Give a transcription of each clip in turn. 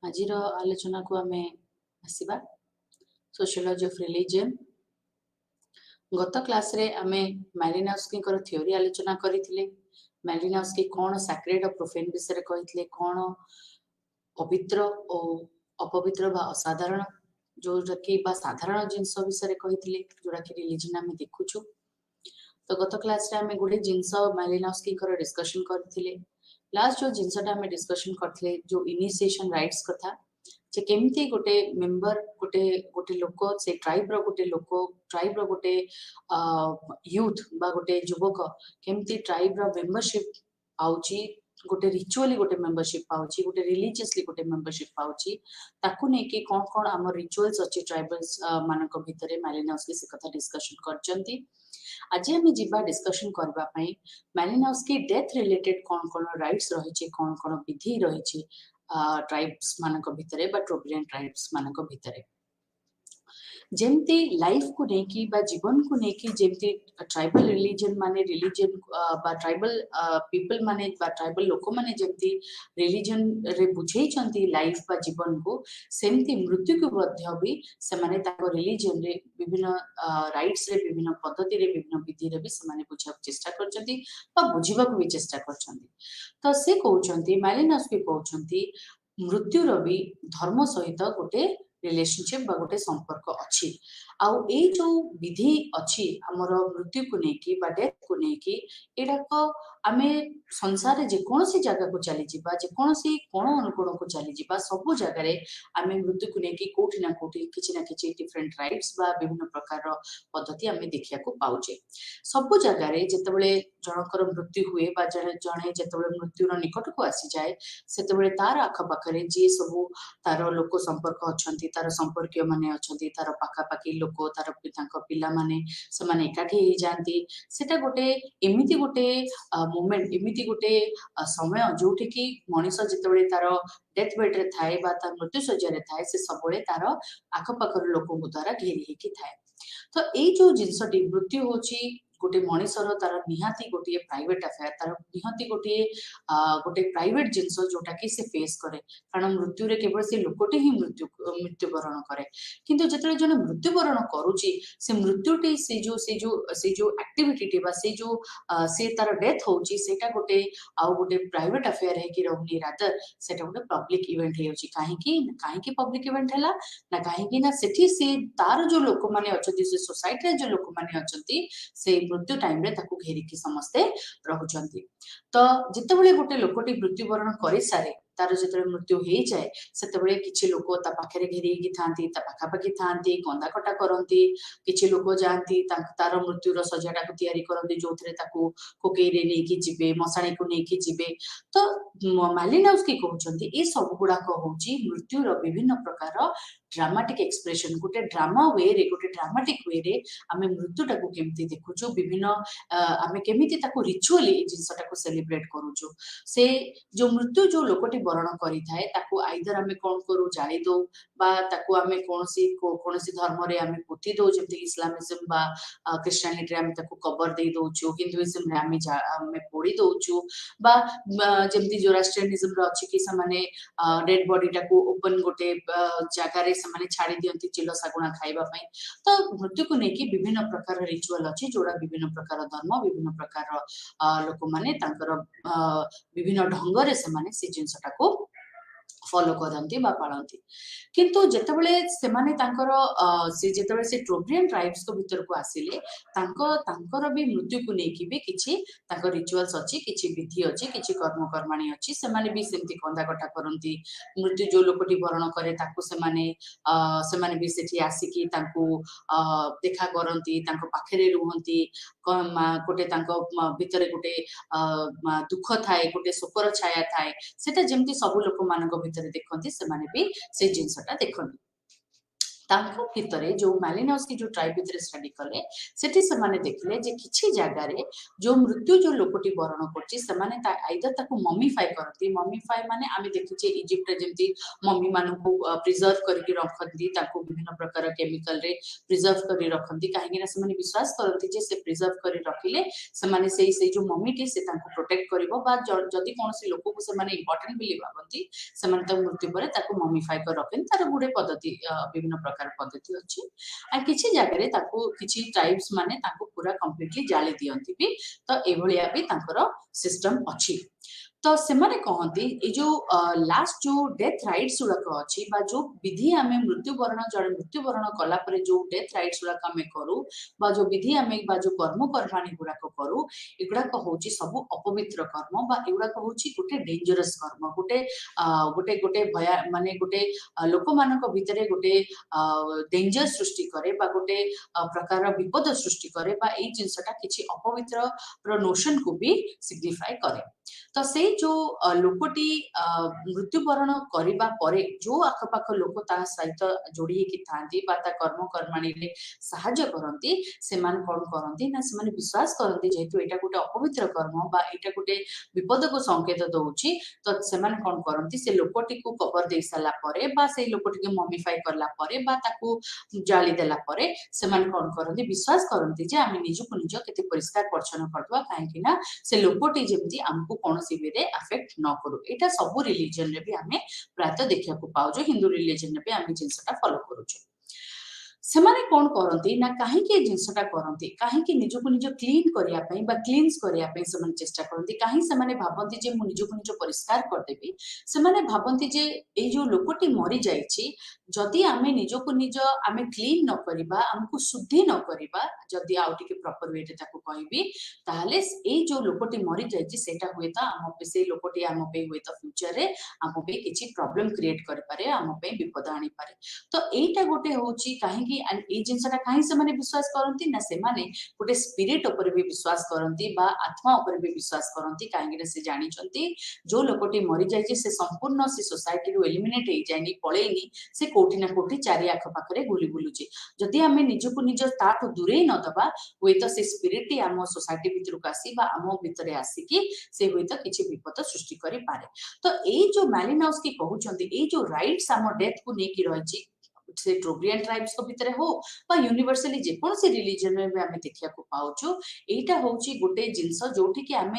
आजिर आलोचना को आमे आसिबा सोशियोलॉजी ऑफ रिलीजन। गत क्लास रे आमे मैलिनोव्स्की कर थ्योरी आलोचना करिथिले। मैलिनोव्स्की कोन सैक्रेड और प्रोफेन विषय कहिथिले, कोन पवित्र और अपवित्र बा असाधारण जोटा कि बा साधारण जिंस विषय कहिथिले, जोटा कि रिलीजन आमे देखुछु। तो गत क्लास रे आमे गुडे जिंस मैलिनोव्स्की कर डिस्कशन करथिले। लास्ट जो जिनसटा आमे डिस्कशन करथिले जो इनिशिएशन राइट्स कथा, जे केमती गोटे मेंबर गोटे गोटे लोक से ट्राइब रो गोटे यूथ बा गोटे युवक केमती ट्राइब रो मेंबरशिप पाउची, गोटे रिचुअली गोटे मेंबरशिप पाउची, गोटे रिलीजियसली गोटे मेंबरशिप पाउची, ताकू नै कि कोन कोन हमर रिचुअल्स अछि ट्राइबल्स मानक भितरे मैलिनोव्स्की से कथा डिस्कशन करचंती। आज आम जीवा डिस्कशन करबा पई मैलिनोव्स्की डेथ रिलेटेड कोन कोन राइट्स रहिछि, कोन कोन विधि रहिछि ट्राइब्स मानक भितरे बा ट्रोपियन ट्राइब्स मानक भितरे। जेमती लाइफ को नेकी बा जीवन को नेकी जेमती ट्राइबल रिलीजन माने रिलीजन बा ट्राइबल पीपल माने बा ट्राइबल लोक माने जेमती रिलीजन रे बुझेई चंती लाइफ बा जीवन को, सेमती मृत्यु को मध्य भी से माने ताको रिलीजन रे विभिन्न राइट्स रे विभिन्न पद्धति रे विभिन्न विधि रे भी से माने बुझा चेष्टा करचंती बा बुझिबा को भी चेष्टा करचंती। तो से कहउचंती मैलिनोव्स्की कहउचंती मृत्यु रो भी धर्म सहित गोटे रिलेशनशिप बा गोटे संपर्क अछि। आउ ए जो विधि अछि हमर मृत्यु को नेकी बा डेथ को नेकी, एडा को आमे संसार रे जे कोनोसी जगह को चली जिबा, जे कोनोसी कोण अनुकोण को चली जिबा, सब जगह रे आमे मृत्यु को नेकी कोठी ना कोठी किछि ना किछि डिफरेंट राइट्स बा विभिन्न प्रकार रो पद्धति आमे देखिया को पाउचे। सब जगह रे जेतेबेले जनकर मृत्यु हुए बा जणे जेतेबेले मृत्यु रो निकट को आसी जाए, सेतेबेले तार आख पाखरे जे सब तार लोक संपर्क अछंती, तार संपर्कीय माने अछंती, तार पाखापाखी लोक, तार पितांक पिला माने समाने एकाठी हे जानती। सेटा गोटे एमिति गोटे मोमेंट, एमिति गोटे समय जोठी कि मनीष जेतेबेले तार डेथ बेड रे थाए बा तार मृत्यु शय्या रे थाए, से सबले तार आख पाखर लोकक द्वारा घेरी हेकी थाए। तो ए जो जिनसटी मृत्यु होची गोटे मनीषर तार निहाती गोटे प्राइवेट अफेयर, तार निहाती गोटे प्राइवेट जिनस जोटा कि से फेस करे, कारण मृत्यु रे केवल से लोकटे ही मृत्युवरण करे। किंतु जेतेबेले जने मृत्युवरण करूची, से मृत्युटी से जो एक्टिविटी बा से तार डेथ होची, सेटा गोटे गोटे प्राइवेट अफेयर है कि रहनी, रादर सेटा गोटे पब्लिक इवेंट हे होची। काहे की पब्लिक इवेंट हैला ना, काहे ना सेठी से तार जो लोक माने अछंती, से सोसाइटी रे जो लोक माने अछंती, से मृत्यु टाइम रे ताकू घेरी की समस्ते रहुचंती। तो जेतेबेले गोटे लोकटी मृत्युवरण करि सारे, तार जेतेबेले मृत्यु हे जाए, सेतेबेले किछि लोक ता पाखरे घेरी की थांती, ता पाखापाखी थांती, कंदा कटा करंती, किछि लोक जानती तार मृत्युर सजाटा को तयारी करंती, जोथरे ताकू कोकेई रे नै की जिबे, मसाणी को नै की जिबे। तो मैलिनोव्स्की कहउचंती ए सब गुडा को होची मृत्युर विभिन्न प्रकार ड्रामाटिक एक्सप्रेशन, गोटे ड्रामा वे रे, गोटे ड्रामाटिक वे रे आमे मृत्युटा को केमती देखुछु, विभिन्न आमे केमिति ताकू रिचुअली जिंसटा को सेलिब्रेट करूछु। से जो मृत्यु जो लोकटी वरण करि थाए, ताकू आइदर आमे कोन करू जाळी दो, बा ताकू आमे कोनोसी धर्म रे आमे पोती दो, जेमति इस्लामिज्म बा क्रिश्चियनिटी रे आमे ताकू कबर दे दोछु, हिंदुइज्म रे आमे पोड़ी दोछु, बा जेमति जोरास्ट्रियनिज्म रे अछि कि समाने डेड बॉडी टाकू ओपन गोटे जगह रे समाने छाड़ी दियंती चिलो सागुना खाइबा पई। तो मृत्यु को नेकी विभिन्न प्रकार रिचुअल अछि, जोड़ा विभिन्न प्रकार धर्म, विभिन्न प्रकार लोक माने तांकर विभिन्न ढंग रे समाने से जिंसटा को फॉलो करंती बा पालंती। किंतु जेतेबेले सेमाने तांकर से जेतेबेले से ट्रोपियन ट्राइब्स को भीतर को आसिले, तांकर भी मृत्यु को नेकी भी किछि तांकर रिचुअल्स अछि, किछि विधि अछि, किछि कर्म कर्माणी अछि, सेमाने भी सेमति कंदा कटा करंती। मृत्यु जो लोकटी वरण करे ताकू सेमाने भी सेठी आसिकी तांकू देखा करंती, तांको पाखरे रुहंती, गोटे तांको भीतर गोटे दुख थाए, गोटे शोकर छाया थाए, सेटा जेमति सब लोक मानक भितर देखंती, सेमाने भी से जिंसटा देखंती। तांको भितरे जो मालिनोव्स्की जो ट्राइब भितरे स्टडी कले सेठी सेमाने देखिले जे किछि जगह रे जो मृत्यु जो लोकटी वरण करछि सेमाने आइदर ताको मम्मीफाई करती मम्मीफाई माने आमे देखिछे इजिप्ट रे जेमती मम्मी मानकु प्रिजर्व करके रखंती ताको विभिन्न प्रकार केमिकल रे प्रिजर्व करी रखंती काहेकि ना सेमाने विश्वास करती जे से प्रिजर्व करी रखिले सेमाने सेई जो मम्मी टी से ताको प्रोटेक्ट करिवो बा जदी कोनसी लोक को सेमाने इंपोर्टेंट बिली भाबंती सेमाने ताको मृत्यु परे ताको मम्मीफाई कर रखन तार गुडे पद्धति विभिन्न प्रकार पद्धति अछि आ किछि जगह रे ताको किछि ट्राइब्स माने ताको पूरा कंप्लीटली जाली दियंती भी तो एभलिया भी तांकर सिस्टम अछि तो सेमाने कहंती ए जो लास्ट जो डेथ राइट्स गुड़ाक अच्छी जो विधि आम मृत्युवरण जड़े मृत्युवरण कला परे जो डेथ राइट्स गुड़ाक आम करूँ जो विधि आम जो कर्म कर्माणी गुड़ाक करूँ एगुड़ाक हूँ सब अपवित्र कर्म एगुड़ाक हूँ गोटे डेंजरस कर्म गोटे गोटे गोटे भया माने गोटे लोक मान भितर गोटे डेंजर सृष्टि करे गोटे प्रकार विपद सृष्टि करे जिनसटा किसी अपवित्र नोशन को भी सिग्निफाई करे तो से जो लोकटी मृत्युवरण करबा परे जो आखपाख लोक ता सहित जोड़ी होकी थांती बा ता कर्म कर्माणी रे सहाय्य करंती सेमान कोन करंती ना सेमान विश्वास करंती जेहेतु एटा गोटे अपवित्र कर्म बा एटा गोटे विपद को संकेत दउची तो सेमान कोन करंती से लोकटी को कवर दे साला परे बा से लोकटी के मम्मीफाई करला परे बा ताकू जाली देला परे सेमान कोन करंती विश्वास करंती जे आमे निजु को निज केते परिष्कार परिच्छन्न करदवा काहे कि ना से लोकटी जेमती हमको कौन सी वे अफेक्ट न करू एटा सब रिलीजन रे भी आमे प्रायतः देखा पाऊँ हिंदू रिलीजन रे भी आमे जिनसटा फॉलो करूछु सेमाने कौन करती ना कहीं जिनसटा करती कहीं निजक निज क्लीन करने क्लीन्स करने से चेष्टा करती कहीं से भावती जे मु निजक निज परिष्कार करदेवी से भावती जे ये जो लोकटी मरी जाइए जदि आमे निजक निज आमे क्लीन न करबा हमको शुद्धि न करबा जदि आउ टिके प्रॉपर वे रे ताको कहबी ताहले ए जो लोकटी मरी जाइए सेटा हुए तो आम पे से लोकटी आम पे हुए तो फ्यूचर रे आम पे किछि प्रॉब्लम क्रिएट कर पारे आम पे विपद आनी पारे तो एटा गोटे होची कहीं जिनसटा कहीं से विश्वास करती ना से गोटे स्पिरिट उपर भी विश्वास करती आत्मा उपर भी विश्वास करती कहीं से जानी जो लोकटी मरी जाइए से संपूर्ण से सोसाइटी रू एलिमिनेट हो जाए पलैनी से कोठी ना कोठी चारि आख पाखे गुली बुलुची जदि आम निजक निज ताठू दूरे नदबा हुए तो से स्पिरिट आम सोसाइटी भितर को आसी आम भितर आसिकी से हुए तो किसी विपद सृष्टि करि पारे तो ये जो मालिनोव्स्की कहउछंती ये जो राइट्स आम डेथ को लेकिन रही से ट्रोब्रियन ट्राइब्स को भितर हो यूनिवर्सली जेकोसी रिलीजन में आम देखा पाऊँ एटा हूँ गोटे जिनस जोटि कि आम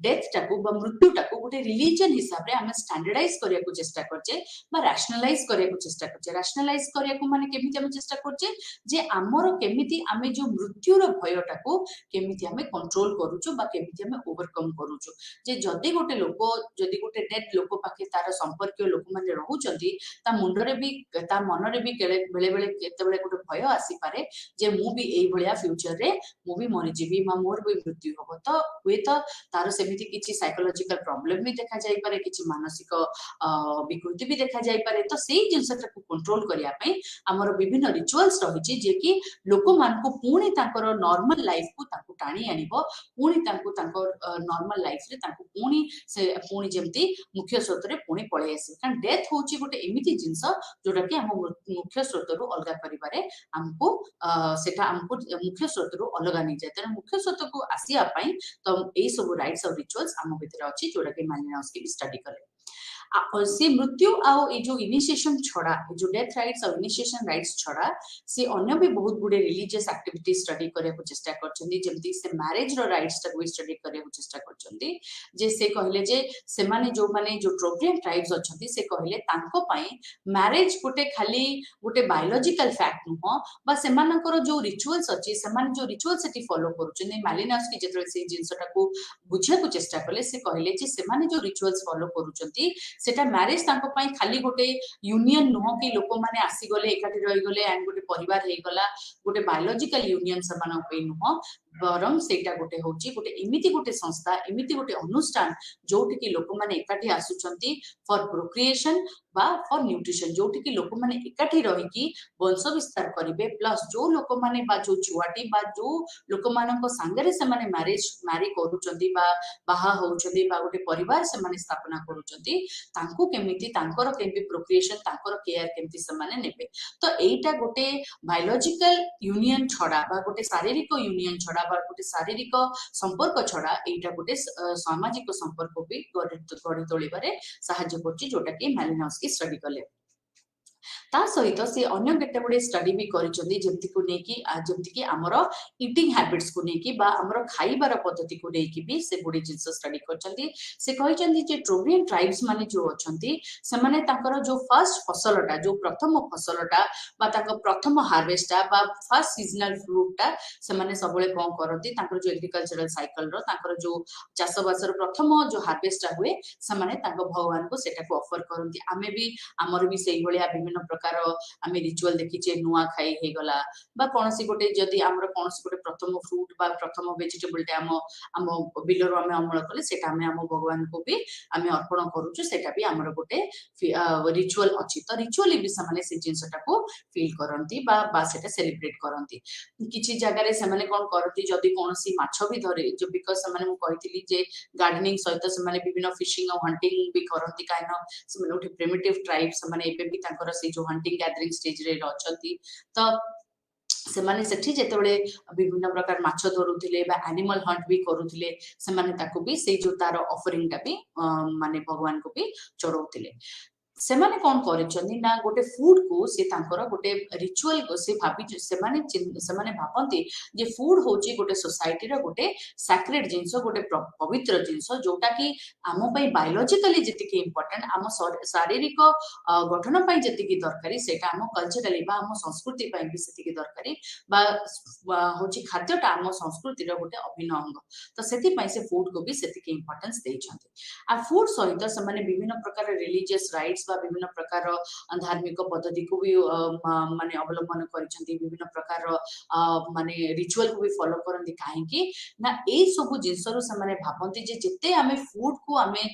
डेथ टाकू मृत्यु टाकू गोटे रिलीजन हिसाब से आम स्टैंडर्डाइज करने को चेष्टा करचे रैशनलाइज करने को चेष्टा करचे रैशनलाइज करने को माने केमिति आम चेष्टा करचे जे आमर केमिति आम जो मृत्युर भय टाकू केमिति आम कंट्रोल करूचु बा केमिति आम ओवरकम करूचु जे जदि गोटे लोक जदि गोटे डेथ लोक पाखे तार संपर्क लोक माने रहउचंती ता मुंडरे भी ता मनरे भी बेले बेले केतेबेले गोटे भय आसी पारे जे मु भी एई भलिया फ्यूचर रे मु भी मरि जीवी मोर भी मृत्यु होबो तो हुए तो तार सेमिति किछि साइकोलॉजिकल प्रॉब्लम भी देखा जाई पारे किछि मानसिक विकृति भी देखा जाई पारे तो सेई जिंसटा को कंट्रोल करिया पई हमर विभिन्न रिचुअल्स रहिछि जे कि लोक मान को पुणी तांकर नॉर्मल लाइफ को तांको टाणी आनिबो पुणी तांको तांकर नॉर्मल लाइफ रे तांको पुणी से पुणी जेमती मुख्य स्रोत रे पुणी पळे आसी कारण डेथ होछि गोटे एमिति जिंस जोटा कि हम मुख्य स्रोत रु अलग करिबारे हमको सेटा हमको मुख्य स्रोत रु अलग नहीं जाए तेरे मुख्य स्रोत को आसिया पई तो ए सब राइट्स और रिचुअल्स हम भीतर अछि जोटा कि मालिनोव्स्की स्टडी करे से मृत्यु आउ ए जो इनिशिएशन छड़ा जो डेथ राइट्स और इनिशिएशन राइट्स छड़ा से अन्य भी बहुत गुडे रिलीजियस एक्टिविटी स्टडी करे को चेष्टा करछन्ती जेमती से मैरिज रो राइट्स को स्टडी करे को चेष्टा करछन्ती जे से कहले जे से माने जो ट्रोब्रियन ट्राइब्स अछन्ती से कहले तांको पई मैरिज गोटे खाली गोटे बायोलॉजिकल फैक्ट नुह बा से मानकर जो रिचुअल्स अछि से माने जो रिचुअल्स सेटी फॉलो करूछन्ती मालिनोव्स्की जेतरे से जिंसटा को बुझिया को चेष्टा करले से कहले जे से माने जो रिचुअल्स फॉलो करूछन्ती सेटा मैरिज तांको पई खाली गोटे यूनियन नुह कि लोक माने आसी गले एकाठी रही गले एंड गोटे परिवार हे गला गोटे बायोलॉजिकल यूनियन समान पे नुह बरम सेटा गोटे होची गोटे एमिति गोटे संस्था एमिति गोटे अनुष्ठान जोटी की लोक माने एकाठी आसुचंती फॉर प्रोक्रिएशन बा फॉर न्यूट्रिशन जोटी की लोक माने एकाठी रही की वंश विस्तार करिवे प्लस जो लोक माने बा जो छुआटी बा जो लोक मानक संगरे से माने मैरी करूचंती बा बाहा होउचंती बा गोटे परिवार से माने स्थापना करूचंती तांको केमिति तांकर केमिति प्रोक्रिएशन तांकर केयर केमिति से माने नेबे तो एटा गोटे बायोलॉजिकल यूनियन छड़ा बा गोटे शारीरिक यूनियन छड़ा बा गोटे शारीरिक संपर्क छड़ा एटा गोटे सामाजिक संपर्क भी गढ़ी तोलिबारे साहाय्य करछि जोटा कि मैलिनोव्स्की स्टडी कले ता सहित से अन्य केते गुडे स्टडी भी करिसथि जेमति को नेकी जेमति कि हमरो ईटिंग हैबिट्स को नेकी बा हमरो खाइबार पद्धति को नेकी भी से गुडे जिंस स्टडी करचंती से कहिचंती जे ट्रोबियन ट्राइब्स माने जो अछंती से माने ताकर जो फर्स्ट फसलटा जो प्रथम फसलटा बा ताकर प्रथम हार्वेस्टटा बा फर्स्ट सीजनल फ्रूटटा से माने सबले कोन करंती ताकर जो एग्रीकल्चरल साइकिल रो ताकर जो चाषबासर प्रथम जो हार्वेस्टटा हुए से माने ताकर भगवान को सेटा को ऑफर करंती आमे भी हमर भी सेही भलिया विभिन्न प्रकार आमे रिचुअल देखिचे नुआ खाई हे गला बा कोनसी गोटे जदी हमर कोनसी गोटे प्रथम फ्रूट बा प्रथम वेजिटेबल टे हम बिलर आमे अमल कले सेटा आमे हम भगवान को भी आमे अर्पण करूछु सेटा भी हमर गोटे रिचुअल अछि तो रिचुअली भी समाने से जिंसटा को फील करंती बा सेटा सेलिब्रेट करंती किछि जगह रे समाने कोन करंती जदी कोनसी माछ भी धरे जो बिकॉज़ समाने मु कहितली जे गार्डनिंग सहित समाने विभिन्न फिशिंग और हंटिंग भी करंती काइनो समाने उठी प्रिमिटिव ट्राइब समाने एबे भी तांकर से जो हंटिंग गैदरिंग स्टेज रे अछंती तो से माने सेठी जेतेबेले विभिन्न प्रकार माछ धरुथिले बा एनिमल हंट भी करूथिले से माने ताको भी से जो तार ऑफरिंग टा भी माने भगवान को भी चढ़ौथिले से माने कोन करिसथि ना गोटे फूड को से तांकर गोटे रिचुअल को से भाबी से माने भाबंती जे फूड होची गोटे सोसाइटी रो गोटे सैक्रेड जिंस गोटे पवित्र जिंस जोटा कि आम पई बायोलॉजिकली जति कि इंपोर्टेंट आम शारीरिक गठन पई जति कि दरकारी सेटा आम कल्चरली बा आम संस्कृति पई भी सेति कि दरकारी बा होची खाद्यटा आम संस्कृति रो गोटे अभिन्न अंग तो सेति पई से फूड को भी सेति कि इंपोर्टेंस देइछन्ति आ फूड सहित से माने विभिन्न प्रकार रिलीजियस राइट्स बा विभिन्न प्रकार धार्मिक पद्धति को भी माने अवलंबन करिसथि विभिन्न प्रकार माने रिचुअल को भी फॉलो करंती काहे कि ना ए सब जिंसरो से माने भाबंती जे जते हमें फूड को हमें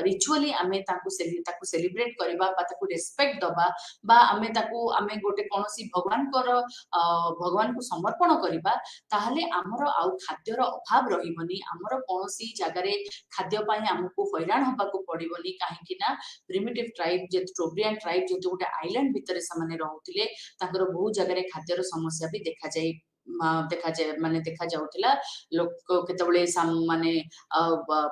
रिचुअली हमें ताकू सेलिब्रेट करबा बा ताकू रिस्पेक्ट दबा बा हमें ताकू हमें गोटे कोनोसी भगवान को समर्पण करबा ताहले हमरो आउ खाद्यर अभाव रहिबनी हमरो कोनोसी जगह रे खाद्य पाई हमको हैरान होबा को पड़िबनी काहे कि ना प्रिमिटिव ट्राइब जे ट्रोबियन ट्राइब जे गोटे आइलैंड भितर समाने रहउतिले ताकर बहु जगह रे खाद्यर समस्या भी देखा जाय माने देखा जाउतिला लोक केतबळे माने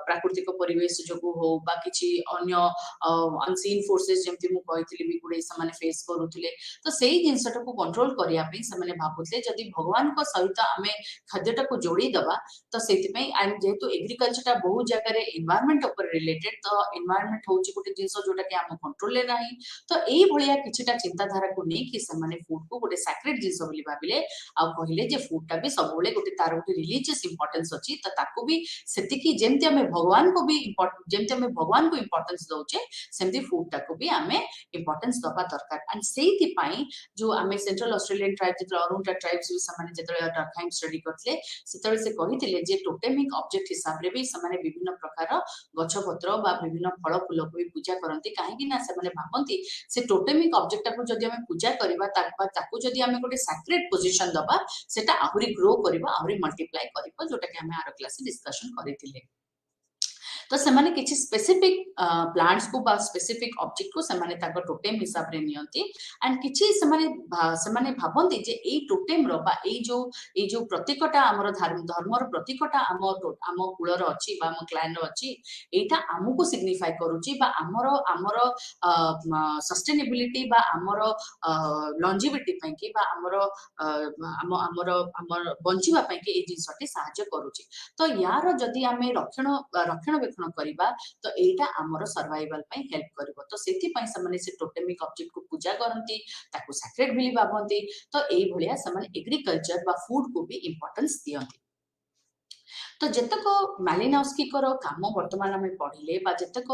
प्राकृतिक परिवेश जोगु हो बा किछि अन्य अनसीन फोर्सेस जेमति मु कहितली भी गुडे समाने फेस करूतिले तो सेही जिंसटा को कंट्रोल करिया पे समाने भाबुतले जदी भगवान को सहित आमे खाद्यटा को जोड़ी दबा तो सेति पई एंड जेतु एग्रीकल्चरटा बहु जगह रे एनवायरनमेंट ऊपर रिलेटेड तो एनवायरनमेंट होची गोटे जिंस जोटा कि हम कंट्रोल ले नाही तो एई भलिया किछिटा चिंताधारा को नै कि समाने फूड को गोटे सैक्रेड जिंस बोली भाबिले आ कहिले जे फूड टा भी सबले गोटे तार गोटे रिलीजियस इंपोर्टेंस अछि त ताको भी सेति कि जेमति हमें भगवान को भी जेमति हमें भगवान को इंपोर्टेंस दोचे सेमति फूड टा को भी हमें इंपोर्टेंस दबा दरकार एंड सेति पई जो हमें सेंट्रल ऑस्ट्रेलियन ट्राइब जे अरुणा ट्राइब्स भी समाने जेतले डरखाइम स्टडी करथले सेतले से कहिथिले जे टोटेमिक ऑब्जेक्ट हिसाब रे भी समाने विभिन्न प्रकार गछ पत्र बा विभिन्न फल फूल को भी पूजा करंती काहे कि ना समाने भाबंती से टोटेमिक ऑब्जेक्ट को जदी हमें पूजा करबा ताको जदी हमें गोटे सैक्रेड पोजीशन दबा सेटा आहुरी ग्रो करिबा आहुरी मल्टीप्लाई करिबा जोटा कि हमें आरो क्लास डिस्कशन करिथिले तो सेमाने किछि स्पेसिफिक प्लांट्स को बा स्पेसिफिक ऑब्जेक्ट को सेमाने ताको टोटेम हिसाब रे नियंती एंड किछि सेमाने भाबंती जे एई टोटेम रो बा एई जो प्रतीकटा हमर धर्मर प्रतीकटा आम कुलर अछि बा आम क्लान रो अछि एटा हमकु सिग्निफाई करूची बा हमर सस्टेनेबिलिटी बा हमर लॉन्जिविटी पई कि बा हमर बंचिबा पई कि एई जिंसटी सहायता करूची तो यार जदी हमें रक्षण करिबा तो एटा हमर सर्वाइवल पई हेल्प करबो तो सेति पई समने से टोटेमिक ऑब्जेक्ट को पूजा करंती ताको सैक्रेड बिली भाबंती तो एई भलिया समने एग्रीकल्चर बा फूड को भी इंपोर्टेंस दियंती तो जेतक मैलिनोव्स्की कर काम वर्तमान में पढ़िले बा जेतक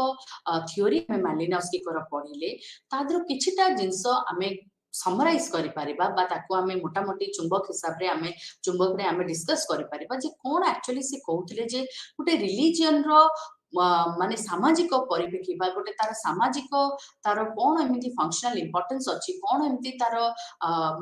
थ्योरी में मैलिनोव्स्की कर पढ़िले तादर किछिटा जिंस हमें समराइज करि परिबा बा ताको आमे मोटा मोटी चुंबक हिसाब रे आमे चुंबक रे आमे डिस्कस करि परिबा जे कोन एक्चुअली से कहउतले जे गुटे रिलीजन रो माने सामाजिक परिप्रेक्षी बा गोटे तार सामाजिक तार कोन एमिति फंक्शनल इंपोर्टेंस अछि कोन एमिति तार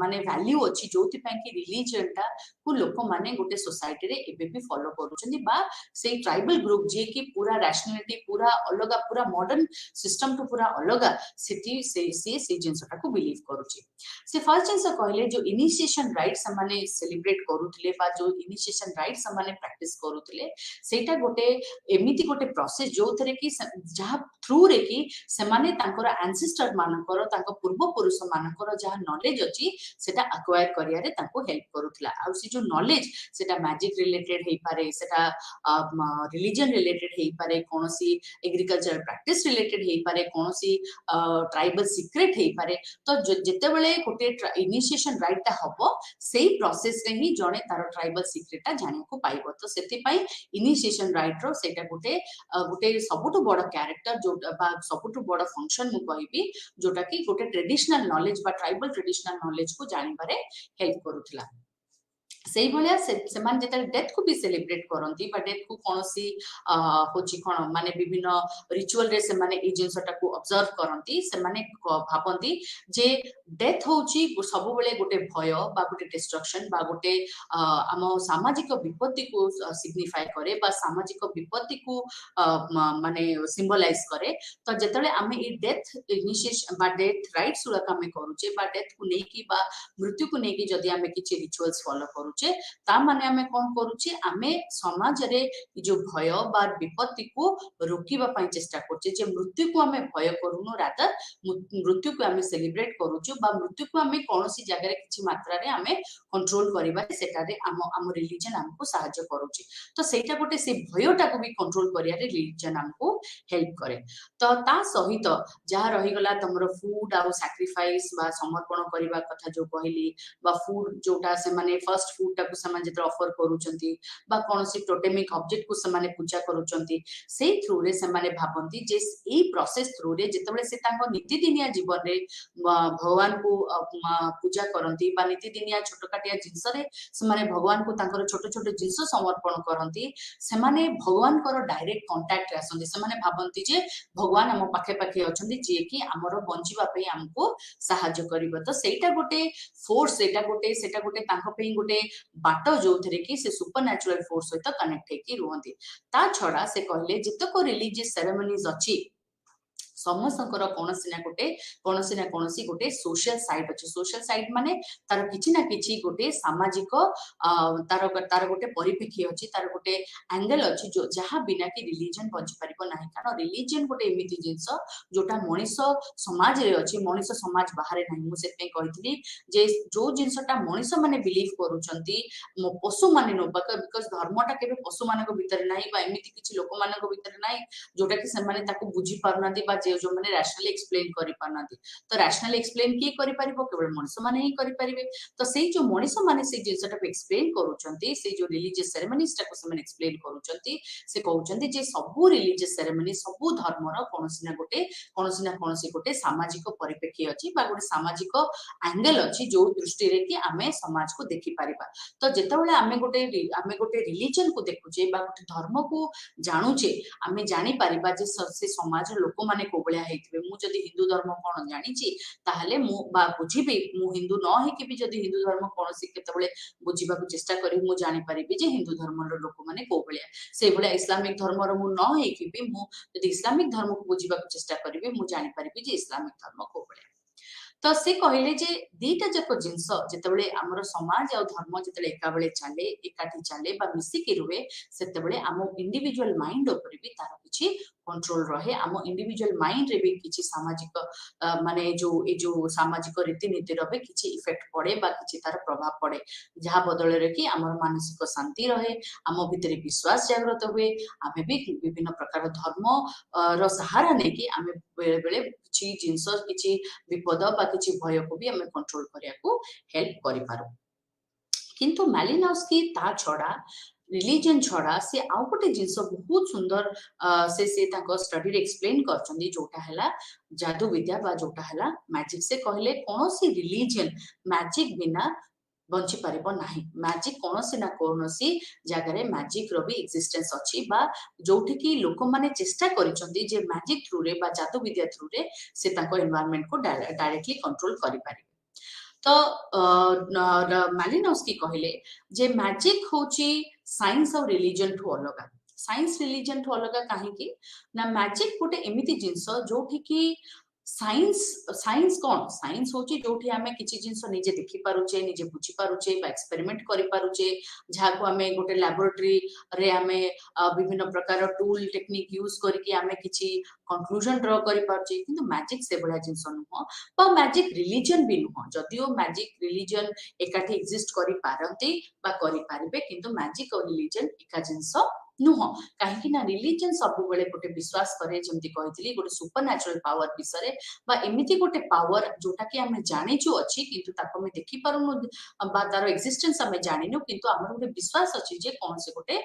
माने वैल्यू अछि जोति पय कि रिलीजन टा को लोक माने गोटे सोसाइटी रे एबे भी फॉलो करूछन्ती बा से ट्राइबल ग्रुप जे कि पूरा रैशनलिटी पूरा अलगा पूरा मॉडर्न सिस्टम टू पूरा अलगा सेठी से जिंसटा को बिलीव करूची से फर्स्ट जिंस कहले जो इनिशिएशन राइट समाने सेलिब्रेट करूथिले बा जो इनिशिएशन राइट समाने प्रैक्टिस करूथिले सेटा गोटे एमिति गोटे प्रोसेस जो थरे कि जहा थ्रू रे कि सेमाने तांकर एंसेस्टर मानकर तांको पूर्व पुरुष मानकर जहा नॉलेज अछि सेटा एक्वायर करिया रे तांको हेल्प करूथिला आ से जो नॉलेज सेटा मैजिक रिलेटेड हे पारे सेटा रिलीजन रिलेटेड हे पारे कोनोसी एग्रीकल्चर प्रैक्टिस रिलेटेड हे पारे कोनोसी ट्राइबल सीक्रेट हे पारे तो जेते बेले गोटे इनिशिएशन राइट ता हबो सेही प्रोसेस रे ही जणे तार ट्राइबल सीक्रेट ता जाने को पाइबो तो सेति पई इनिशिएशन राइट रो सेटा गोटे गोटे सबुठु बड़ कैरेक्टर जो बा सबुठु बड़ फंक्शन मु कहिबी जोटा कि गोटे ट्रेडिशनल नॉलेज बा ट्राइबल ट्रेडिशनल नॉलेज को जानिबारे हेल्प करूथिला सेही भलिया से मान जेता डेथ को भी सेलिब्रेट करंती बा डेथ को कोनोसी होची कोन माने विभिन्न रिचुअल रे से माने ए जिंसटा को ऑब्जर्व करंती से माने भाबंती जे डेथ होची सब बेले गोटे भय बा गोटे डिस्ट्रक्शन बा गोटे आम सामाजिक विपत्ति को सिग्निफाई करे बा सामाजिक विपत्ति को माने सिंबलाइज करे तो जेतले आमे ए डेथ इनिशिएशन बा डेथ राइट्स उला आमे करूचे बा डेथ को नेकी बा मृत्यु को नेकी जदी आमे किछि रिचुअल्स फॉलो करूचे ता माने आमे कोन करूचे आमे समाज रे जो भय बा विपत्ति को रोकिबा पई चेष्टा करचे जे मृत्यु को आमे भय करूनो रादर मृत्यु को आमे सेलिब्रेट करूछु बा मृत्यु को आमे कोनोसी जगह रे किछि मात्रा रे आमे कंट्रोल करिबा सेटा रे आम रिलीजन हमको सहायता करूची तो सेटा गोटे से भयटा को भी कंट्रोल करिया रे रिलीजन हमको हेल्प करे तो ता सहित जहा रही गला तमरो फूड आ सैक्रिफाइस बा समर्पण करिबा कथा जो कहली बा फूड जोटा से माने फर्स्ट फूड टा को समान जेते ऑफर करूचंती बा कोनोसी टोटेमिक ऑब्जेक्ट को समाने पूजा करूचंती से थ्रू रे समाने भाबंती जे ए प्रोसेस थ्रू रे जेतेबेले से तांको नित्यदिनिया जीवन रे भगवान को पूजा करंती बा नित्यदिनिया छोटकाटिया जिंस रे समाने भगवान को तांकर छोट छोट जिंस समर्पण करंती समाने भगवान कर डायरेक्ट कांटेक्ट रे आसंती समाने भाबंती जे भगवान हम पाखे पाखे अछंती जे कि हमरो बंचिबा पई हमको सहायता करिवो तो सेटा गोटे फोर्स सेटा गोटे तांको पई गोटे बाट जो थरे कि से सुपरनैचुरल फोर्स सहित कनेक्ट हेकी रुहंती ता छडा से कहले जितको रिलीजियस सेरेमनीज अछि समस्तकर कोनोसी ना कोनोसी गोटे सोशल साइड अछि सोशल साइड माने तार किछि ना किछि गोटे सामाजिक तार गोटे परिप्रेक्षी अछि तार गोटे एंगल अछि जो जहा बिना कि रिलीजन बंच परिबो नाही कारण रिलीजन गोटे एमिति जिंस जोटा मनीष समाज रे अछि मनीष समाज बाहर नाही मु से पे कहितली जे जो जिंसटा मनीष माने बिलीव करूचंती पशु माने नो बिकॉज़ धर्मटा केबे पशु मानक भीतर नाही बा एमिति किछि लोक मानक भीतर नाही जोटा कि से माने ताको बुझी पारनादी बा जो माने रैशनली एक्सप्लेन करि पारनादी तो रैशनली एक्सप्लेन की करि परिबो केवल मनीष माने ही करि परिबे तो सेही जो मनीष माने से जिंसटा को एक्सप्लेन करूचंती से जो रिलीजियस सेरेमनीज टा को से माने एक्सप्लेन करूचंती से कहउचंती जे सबु रिलीजियस सेरेमनी सबु धर्मर कोनोसी ना कोनोसी गोटे सामाजिक परिप्रेक्षी अछि बा गोटे सामाजिक एंगल अछि जो दृष्टि रे कि आमे समाज को देखि परिबा तो जेतेबेले आमे गोटे रिलीजन को देखुचे बा गोटे धर्म को जानुचे आमे जानि परिबा जे से समाज लोक माने कोबळिया हेतिबे मु जदी हिंदू धर्म कोन जानिची ताहले मु बा बुझिबे मु हिंदू न हे कि भी जदी हिंदू धर्म कोनोसी केतेबेले बुझिबा को चेष्टा करी मु जानि परिबे जे हिंदू धर्म रो लोक माने कोबळिया से बोले इस्लामिक धर्म रो मु न हे कि भी मु जदी इस्लामिक धर्म को बुझिबा को चेष्टा करिबे मु जानि परिबे जे इस्लामिक धर्म कोबळिया तो से कहले जे दीटा जक जिंस जेतेबेले हमर समाज और धर्म जेतेबेले एका बेले चले एकाठी चले बा मिसी के रुवे सेतेबेले हम इंडिविजुअल माइंड ऊपर भी तार किछि कंट्रोल रहे हम इंडिविजुअल माइंड रे भी किछि सामाजिक माने जो सामाजिक रीतिनीति रे किछि इफेक्ट पड़े बा किछि तार प्रभाव पड़े जहा बदल रे कि हमर मानसिक शांति रहे हम भितरे विश्वास जागृत हुए आमे भी विभिन्न प्रकार धर्म रो सहारा ने कि आमे बेले बेले किछि जिंस किछि विपद बा किछि भय को भी हमें कंट्रोल करिया को हेल्प करि पारो किंतु मालिनोव्स्की ता छडा रिलीजन छड़ा से आउ गोटे जिनस बहुत सुंदर से स्टडी रे एक्सप्लेन करछंदी जोटा हला जादू विद्या बा जोटा हला मैजिक से कहले कोनोसी रिलीजन मैजिक बिना बंची पारिबो नाही मैजिक कोनोसी ना कोनोसी जगह रे मैजिक रो भी एक्जिस्टेंस अछि बा जोठी की लोक माने चेष्टा करिसंदी जे मैजिक थ्रू रे बा जादू विद्या थ्रू रे से ताको एनवायरनमेंट को डायरेक्टली कंट्रोल करि पारि तो मालिनोव्स्की कहले जे मैजिक होची साइंस और रिलीजन ठू अलगा साइंस रिलीजन ठू अलगा काहे की ना मैजिक गोटे एमिति जिंस जोठी की साइंस साइंस कौन साइंस होची जोठी आमे किछि जिंस निजे देखि पारुचे निजे बुझी पारुचे बा एक्सपेरिमेंट करि पारुचे जाको आमे गोटे लैबोरेटरी रे आमे विभिन्न प्रकार टूल टेक्निक यूज करके आमे किछि कंक्लूजन ड्रॉ करि पारुचे किंतु मैजिक से बडा जिंस नुह बा मैजिक रिलीजन भी नुह जदियो मैजिक रिलीजन एकाठी एक्जिस्ट करि पारंती बा करि पारिबे किंतु मैजिक और रिलीजन एका जिंस नुह कहीं ना रिलीजन सब बेले गोटे विश्वास करे जमती कहितली गोटे सुपर नेचुरल पावर विषय बा एमिति गोटे पावर जोटा कि आमे जानिचु अछि किंतु ताको मे देखि पारुनु बा तार एक्जिस्टेंस आमे जानिनु किंतु हमर गोटे विश्वास अछि जे कोन से गोटे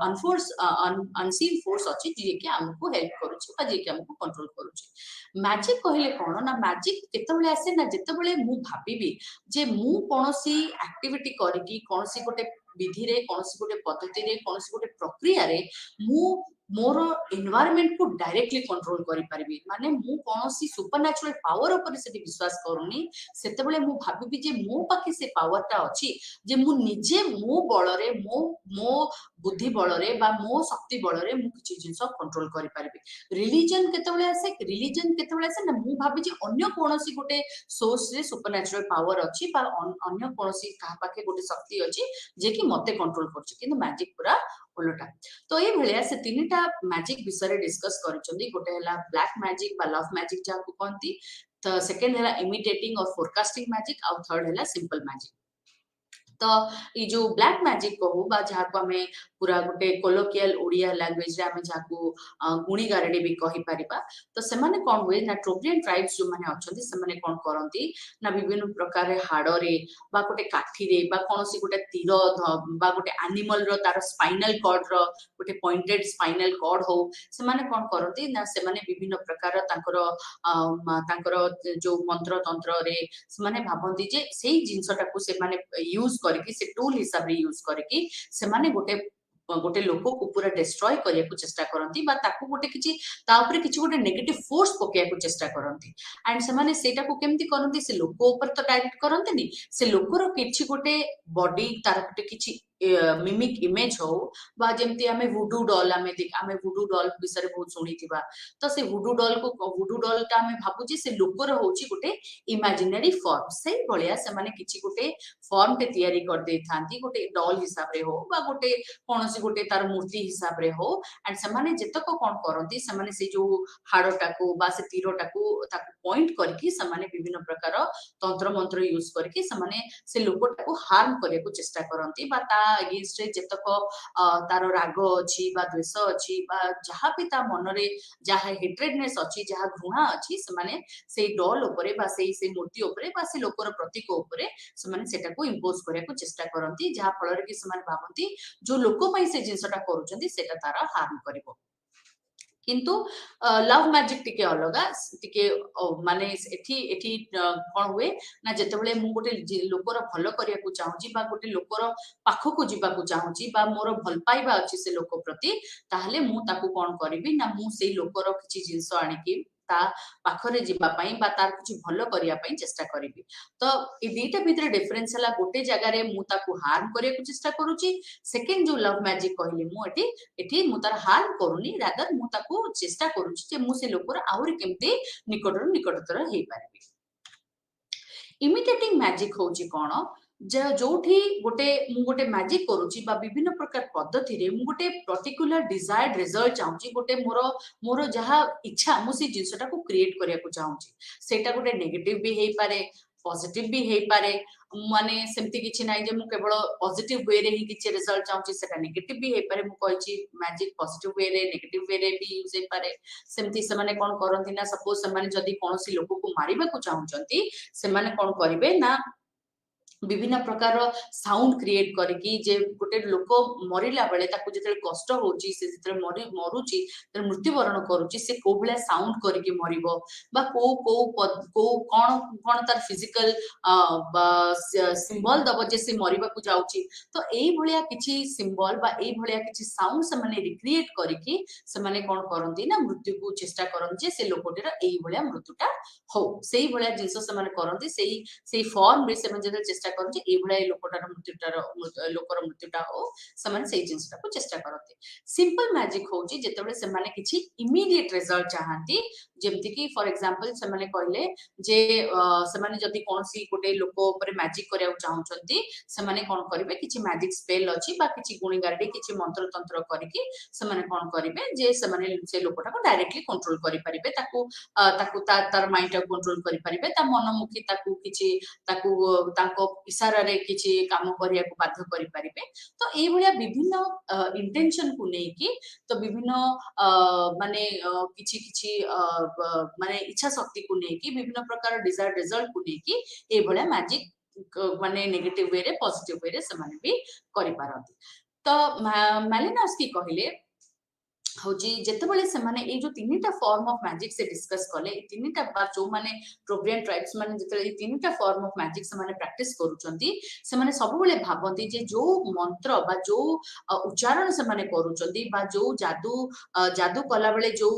अनफोर्स अनसीन फोर्स अछि जे कि हमको हेल्प करूछि बा जे कि हमको कंट्रोल करूछि मैजिक कहले कोन ना मैजिक केतबेले आसे ना जेतबेले मु भाबिबी जे मु कोनोसी एक्टिविटी करिकी कोनोसी गोटे विधि रे कोनोसी गोटे पद्धति रे कोनोसी गोटे प्रक्रिया रे मु मोर एनवायरनमेंट को डायरेक्टली कंट्रोल करि परिबी माने मु कोनोसी सुपरनैचुरल पावर ऊपर से विश्वास करूनी सेतेबेले मु भाबिबी जे मो पाखे से पावरटा अछि जे मु निजे मो बळरे मो मो बुद्धि बळरे बा मो शक्ति बळरे मु किछि जिंस कंट्रोल करि परिबी रिलीजन केतेबेले आसे ना मु भाबी जे अन्य कोनोसी गोटे सोर्स रे सुपरनैचुरल पावर अछि बा अन्य कोनोसी का पाखे गोटे शक्ति अछि जे कि मते कंट्रोल करछि किंतु मैजिक पूरा उलटा तो ये भलिया से तीनटा मैजिक विषय डिस्कस करछंदी गोटे हला ब्लैक मैजिक बा लव मैजिक जाको कहंती तो सेकंड हला इमिटेटिंग और फोरकास्टिंग मैजिक और थर्ड हला सिंपल मैजिक तो ये जो ब्लैक मैजिक कहू बा जाको हमें पूरा गोटे कोलोकियल ओडिया लैंग्वेज रे हमें जाको गुणी गारेडी भी कहि परिबा तो से माने कोन हुए ना ट्रोपियन ट्राइब्स जो माने अछंती से माने कोन करंती ना विभिन्न प्रकार रे हाडो रे बा गोटे काठी रे बा कोनोसी गोटे तीर बा गोटे एनिमल रो तार स्पाइनल कॉर्ड रो गोटे पॉइंटेड स्पाइनल कॉर्ड हो से माने कोन करंती ना से माने विभिन्न प्रकार तांकर जो मंत्र तंत्र रे से माने भाबंती जे सेही जिंसटा को से माने यूज करके से टूल हिसाब रे यूज करके से माने गोटे गोटे लोक को पूरा डिस्ट्रॉय करिया को चेष्टा करंती बा ताकू गोटे किछि ता ऊपर किछि गोटे नेगेटिव फोर्स पकेया को चेष्टा करंती एंड से माने सेटा को केमती करंती से लोक ऊपर तो डायरेक्ट करंतनी से लोकर किछि गोटे बॉडी तार गोटे किछि मिमिक इमेज हो बा जेमती हमें वुडू डॉल हमें वुडू डॉल विषय बहुत सुनिथिबा तो से वुडू डॉल ता हमें भाबु जे से लोकर होची गोटे इमेजिनरी फॉर्म से भलिया से माने किछि गोटे फॉर्म ते तयारी कर दे थांती गोटे डॉल हिसाब रे हो बा गोटे कोनोसी गोटे तार मूर्ति हिसाब रे हो एंड से माने जेतक कोन करंती से माने से जो हाड़ोटा को बा से तीरोटा को ताको पॉइंट करके से माने विभिन्न प्रकार तंत्र मंत्र यूज करके से माने से लोकटा को हार्म करे को चेष्टा करंती बा ता अगेंस्ट रे जेतक तार राग अछि बा द्वेष अछि बा जहा भी ता मन रे जहा हेट्रेडनेस अछि जहा घृणा अछि से माने से डॉल ऊपर बा से मूर्ति ऊपर बा से लोकर प्रतीक ऊपर से माने सेटा को इंपोज करे को चेष्टा करंती जहा फल रे कि से माने भाबंती जो लोक पई से जिंसटा करूचंती सेटा तारा हार्म करिवो किंतु लव मैजिक टिके अलगा टिके माने एठी एठी कोन हुए ना जेतेबेले मु गोटे लोकर भलो करिया को चाहूची बा गोटे लोकर पाखो को जीवा को चाहूची बा मोर भल पाइबा अछि से लोक प्रति ताहले मु ताकू कोन करबी ना मु सेई लोकर किछि जिंस आनिकी ता पाखरे जीवा पई बा तार किछि भलो करिया पई चेष्टा करबी तो ए दीटा भितर डिफरेंस हला गोटे जगह रे मु ताकू हार्म करिया को चेष्टा करूची सेकंड जो लव मैजिक कहली मु एठी मु तार हार्म करूनी रादर मु ताकू चेष्टा करूची जे मु से लोकर आउरी केमते निकटतर हेई पारबी इमिटेटिंग मैजिक होची कोन जोठी गोटे मैजिक करूची बा विभिन्न प्रकार पद्धति रे मु गोटे पर्टिकुलर डिजायर्ड रिजल्ट चाहूची गोटे मोर जहा इच्छा मु से जिंसटा को क्रिएट करिया को चाहूची सेटा गोटे नेगेटिव भी हेई पारे पॉजिटिव भी हेई पारे माने सेमती किछि नाही जे मु केवल पॉजिटिव वे रे ही किछि रिजल्ट चाहूची सेटा नेगेटिव भी हेई पारे मु कहिची मैजिक पॉजिटिव वे रे नेगेटिव वे रे भी यूज हेई पारे सेमती से माने कोन करंती ना सपोज से माने जदी कोनोसी लोक को मारिबा को चाहूचंती से माने कोन करिवे ना विभिन्न प्रकार साउंड क्रिएट करके जे गोटे लोक मरला बेले ताकू जेते कष्ट होची से जेते मरुची मृत्युवरण करुची से को भले साउंड करके मरिबो बा को कोन कोन तार फिजिकल सिंबल दबो जे से मरिबा को जाउची तो एई भलिया किछि सिंबल बा एई भलिया किछि साउंड से माने रिक्रिएट करके से माने कोन करंती ना मृत्यु को चेष्टा करन जे से लोकटीर एई भलिया मृत्युटा हो सेई भलिया जिंस से माने करंती सेई फॉर्म रे से माने जेते चेष्टा करन जे एई भलिया लोकटार मृत्युटार लोकर मृत्युटा हो से माने सेई जिंसटा को चेष्टा करंती सिंपल मैजिक होची जेतेबेले से माने किछि इमीडिएट रिजल्ट चाहंती जेमति कि फॉर एग्जांपल से माने कहले जे से माने जदी कोनसी गोटे लोक ऊपर मैजिक करिया चाहउचंती से माने कोन करिवे किछि मैजिक स्पेल अछि बा किछि गुणी गार्डी किछि मंत्र तंत्र करिकि से माने कोन करिवे जे से माने से लोकटा को डायरेक्टली कंट्रोल करि परिबे ताकू तार माइंड को कंट्रोल करि परिबे ता मनमुखी ताकू किछि ताकू तांको इशारा रे किछि काम करिया को बाध्य करि परिबे तो एई भलिया विभिन्न इंटेंशन को नै कि तो विभिन्न माने किछि किछि माने इच्छा शक्ति को नै कि विभिन्न प्रकार डिजायर रिजल्ट को नै कि एई भलिया मैजिक माने नेगेटिव वे रे पॉजिटिव वे रे समान भी करि पारंती तो मालिनोव्स्की कहले होची जेतेबेले से माने ए जो तीनटा फॉर्म ऑफ मैजिक से डिस्कस कले ए तीनटा बार जो माने ट्रोब्रियन ट्राइब्स माने जेतेबेले ए तीनटा फॉर्म ऑफ मैजिक से माने प्रैक्टिस करूचंती से माने सब बेले भाबंती जे जो मंत्र बा जो उच्चारण से माने करूचंती बा जो जादू कला बेले जो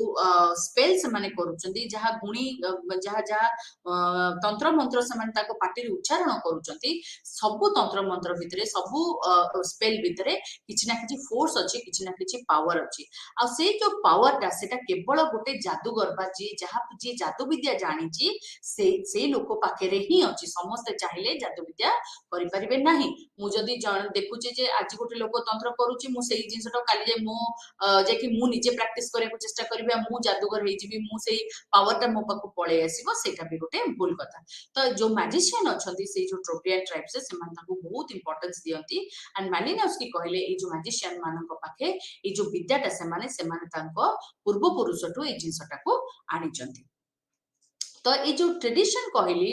स्पेल से माने करूचंती जहा गुणी जहा जहा तंत्र मंत्र से माने ताको पाटी उच्चारण करूचंती सब तंत्र मंत्र भितरे सब स्पेल भितरे किछि ना किछि फोर्स अछि किछि ना किछि पावर अछि आ से जो पावरटा सेटा केवल गोटे जादूगर बा जी जादू विद्या जानी से लोक पाखे ही अच्छी समस्ते चाहिए जादू विद्या करि परिबे नाही मु जदी देखुचे जे आज गोटे लोक तंत्र करूची मु सेई जिंसटा काली जे मो जे कि मु निजे प्रैक्टिस करे को चेष्टा करबे मु जादूगर हे जिवि मु सेई पावरटा मो पाखु पळे आसीबो सेटा भी गोटे भूल कथा तो जो मैजिशियन अछंती से जो ट्रोपियन ट्राइब्स से मान ताको बहुत इंपोर्टेंस दियंती एंड मालिनोव्स्की कहले ए जो मैजिशियन मानक पाखे ए जो विद्याटा से पूर्व पुरुष जिनसटा को आनी तो ये जो ट्रेडिशन कहली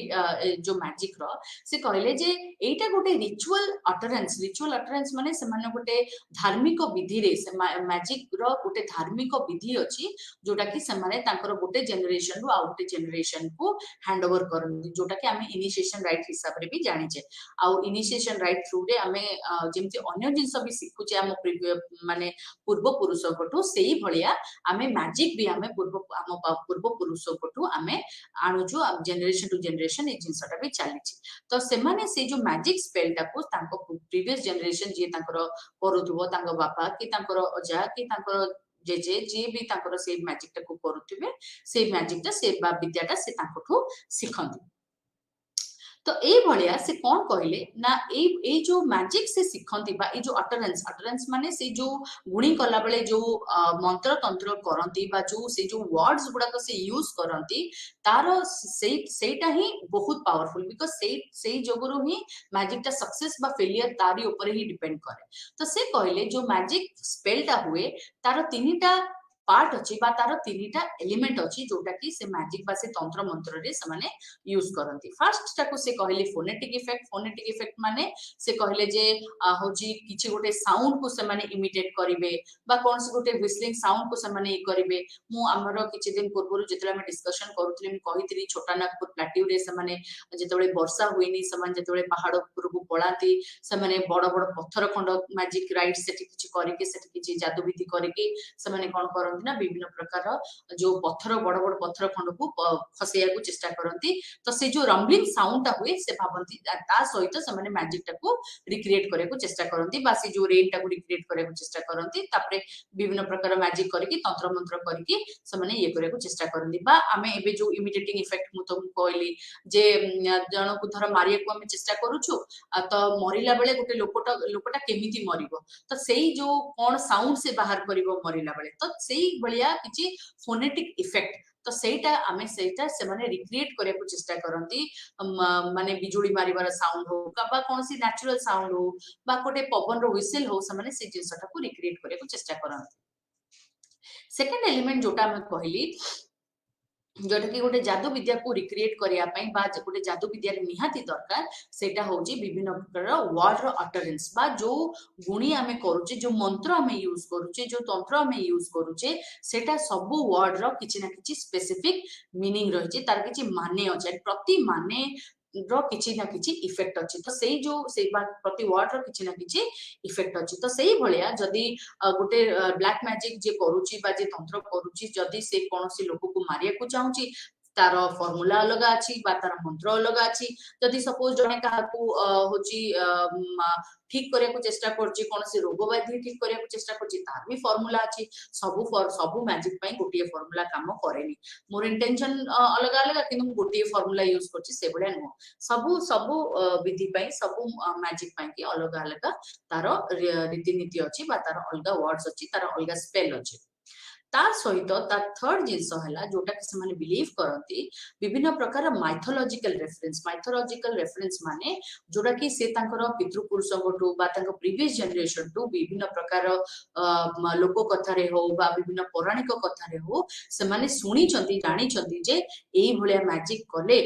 जो मैजिक रो से कहले जे एटा गोटे रिचुअल अटरेंस माने से माने गोटे धार्मिक विधि रे से मैजिक रो गोटे धार्मिक विधि अछि जोटा कि से माने तांकर गोटे जनरेशन रो आ गोटे जनरेशन को हैंड ओवर करन जोटा कि हमें इनिशिएशन राइट हिसाब रे भी जानि छे आ इनिशिएशन राइट थ्रू रे हमें जेमति अन्य जिंस भी सिखुचे हम माने पूर्व पुरुष कोठो सेही भलिया हमें मैजिक भी हमें पूर्व पुरुष कोठो हमें आणुचु जनरेशन टू जनरेशन ए जिंसटा भी चली तो सेमाने से जो मैजिक स्पेल टाको तांको प्रीवियस जनरेशन जे तांकर करूथबो तांको बापा कि तांकर अजा कि तांकर जेजे जे भी तांकर से मैजिक टाको करूथबे से मैजिक टा से बा विद्याटा से तांकोठो सिखंती तो ए भलिया से कौन कहले ना ए जो मैजिक से सिखंती बा ए जो अटरेंस माने से जो गुणी कला बेले जो मंत्र तंत्र करंती बा जो से जो वर्ड्स गुडा को से यूज करंती तारो सेटा ही बहुत पावरफुल बिकॉज़ से जोगुरु ही मैजिक टा सक्सेस बा फेलियर तारी ऊपर ही डिपेंड करे तो से कहले जो मैजिक स्पेलटा हुए तारो तीनटा पार्ट अछि बा तार तीनटा एलिमेंट अछि जोटा कि से मैजिक बा से तंत्र मंत्र रे से माने यूज करंती फर्स्ट टाको से कहले फोनेटिक इफेक्ट माने से कहले जे होजी किछि गोटे साउंड को से माने इमिटेट करिवे बा कोन से गोटे व्हिस्लिंग साउंड को से माने करिवे मु हमरो किछि दिन पूर्व जेतले हम डिस्कशन करूतले हम कहितरी छोटा नागपुर प्लाट्यू रे से माने जेतले वर्षा होइनी से माने जेतले पहाड़ ऊपर को पळाती से माने बड़ बड़ पत्थर खंड मैजिक राइट सेठी किछि करिके सेठी किछि जादू विधि करिके से माने कोन कर ना विभिन्न प्रकार जो पत्थर बड़ बड़ पत्थर खंड को खसेया को चेष्टा करती तो से जो रंबलिंग साउंड टा हुए से भाबंती ता सहित से माने मैजिक टा को रिक्रिएट करे को चेष्टा करती बा से जो रेन टा को रिक्रिएट करे को चेष्टा करती तापरे विभिन्न प्रकार मैजिक करके तंत्र मंत्र करके से माने ये करे को चेष्टा करती बा हमें एबे जो इमिटेटिंग इफेक्ट मु तुम कहली जे जण को धर मारिया को हम चेष्टा करूछु तो मरिला बेले गोटे लोकटा केमिति मरिबो तो सेही जो कोन साउंड से बाहर करिवो मरिला बेले तो सेही भलिया किछि फोनेटिक इफेक्ट तो सेटा आमे सेटा से माने रिक्रिएट करे को चेष्टा करंती माने बिजुली मारिबार साउंड हो बा कोनसी नेचुरल साउंड हो बा कोटे पवन रो व्हिसल हो से माने से जिंसटा को रिक्रिएट करे को चेष्टा करंती सेकंड एलिमेंट जोटा हम कहली जोटा कि गोटे जादू विद्या को रिक्रिएट करिया पई बा गोटे जादू विद्या रे निहाती दरकार सेटा होची विभिन्न प्रकार वर्ड रो अटरेंस बा जो गुणी आमे करूचे जो मंत्र आमे यूज करूचे जो तंत्र आमे यूज करूचे सेटा सब वर्ड रो किछि ना किछि स्पेसिफिक मीनिंग रहिचे तार किछि माने अछि प्रति माने रो किछि ना किछि इफेक्ट अछि तो सेई जो सेई प्रति वर्ड रो किछि ना किछि इफेक्ट अछि तो सेई भलिया जदी गोटे ब्लैक मैजिक जे करूची बा जे तंत्र करूची जदी से कोनोसी लोक को मारिया को चाहूची तार फॉर्मूला अलग अछि बा तार मंत्र अलग अछि जदी सपोज जने काहा को होची ठीक करिया को चेष्टा करची कोनोसी रोग व्याधि ठीक करिया को चेष्टा करची तार भी फॉर्मूला अछि सबु मैजिक पई गोटिए फॉर्मूला काम करेनी मोर इंटेंशन अलग अलग किंतु गोटिए फॉर्मूला यूज करची से बडा नो सबु सबु विधि पई सबु मैजिक पई की अलग अलग तार रीति नीति अछि बा तार अलग वर्ड्स अछि तार अलग स्पेल अछि तार सहित तार थर्ड जिनस है जोटा कि से बिलीव करती विभिन्न प्रकार माइथोलॉजिकल रेफरेंस माने जोटा कि से पितृपुरुष प्रीवियस जनरेशन टू विभिन्न प्रकार लोक कथारे हो बा विभिन्न पौराणिक कथारे हो से माने सुनी जानी जे एई भलिया मैजिक कले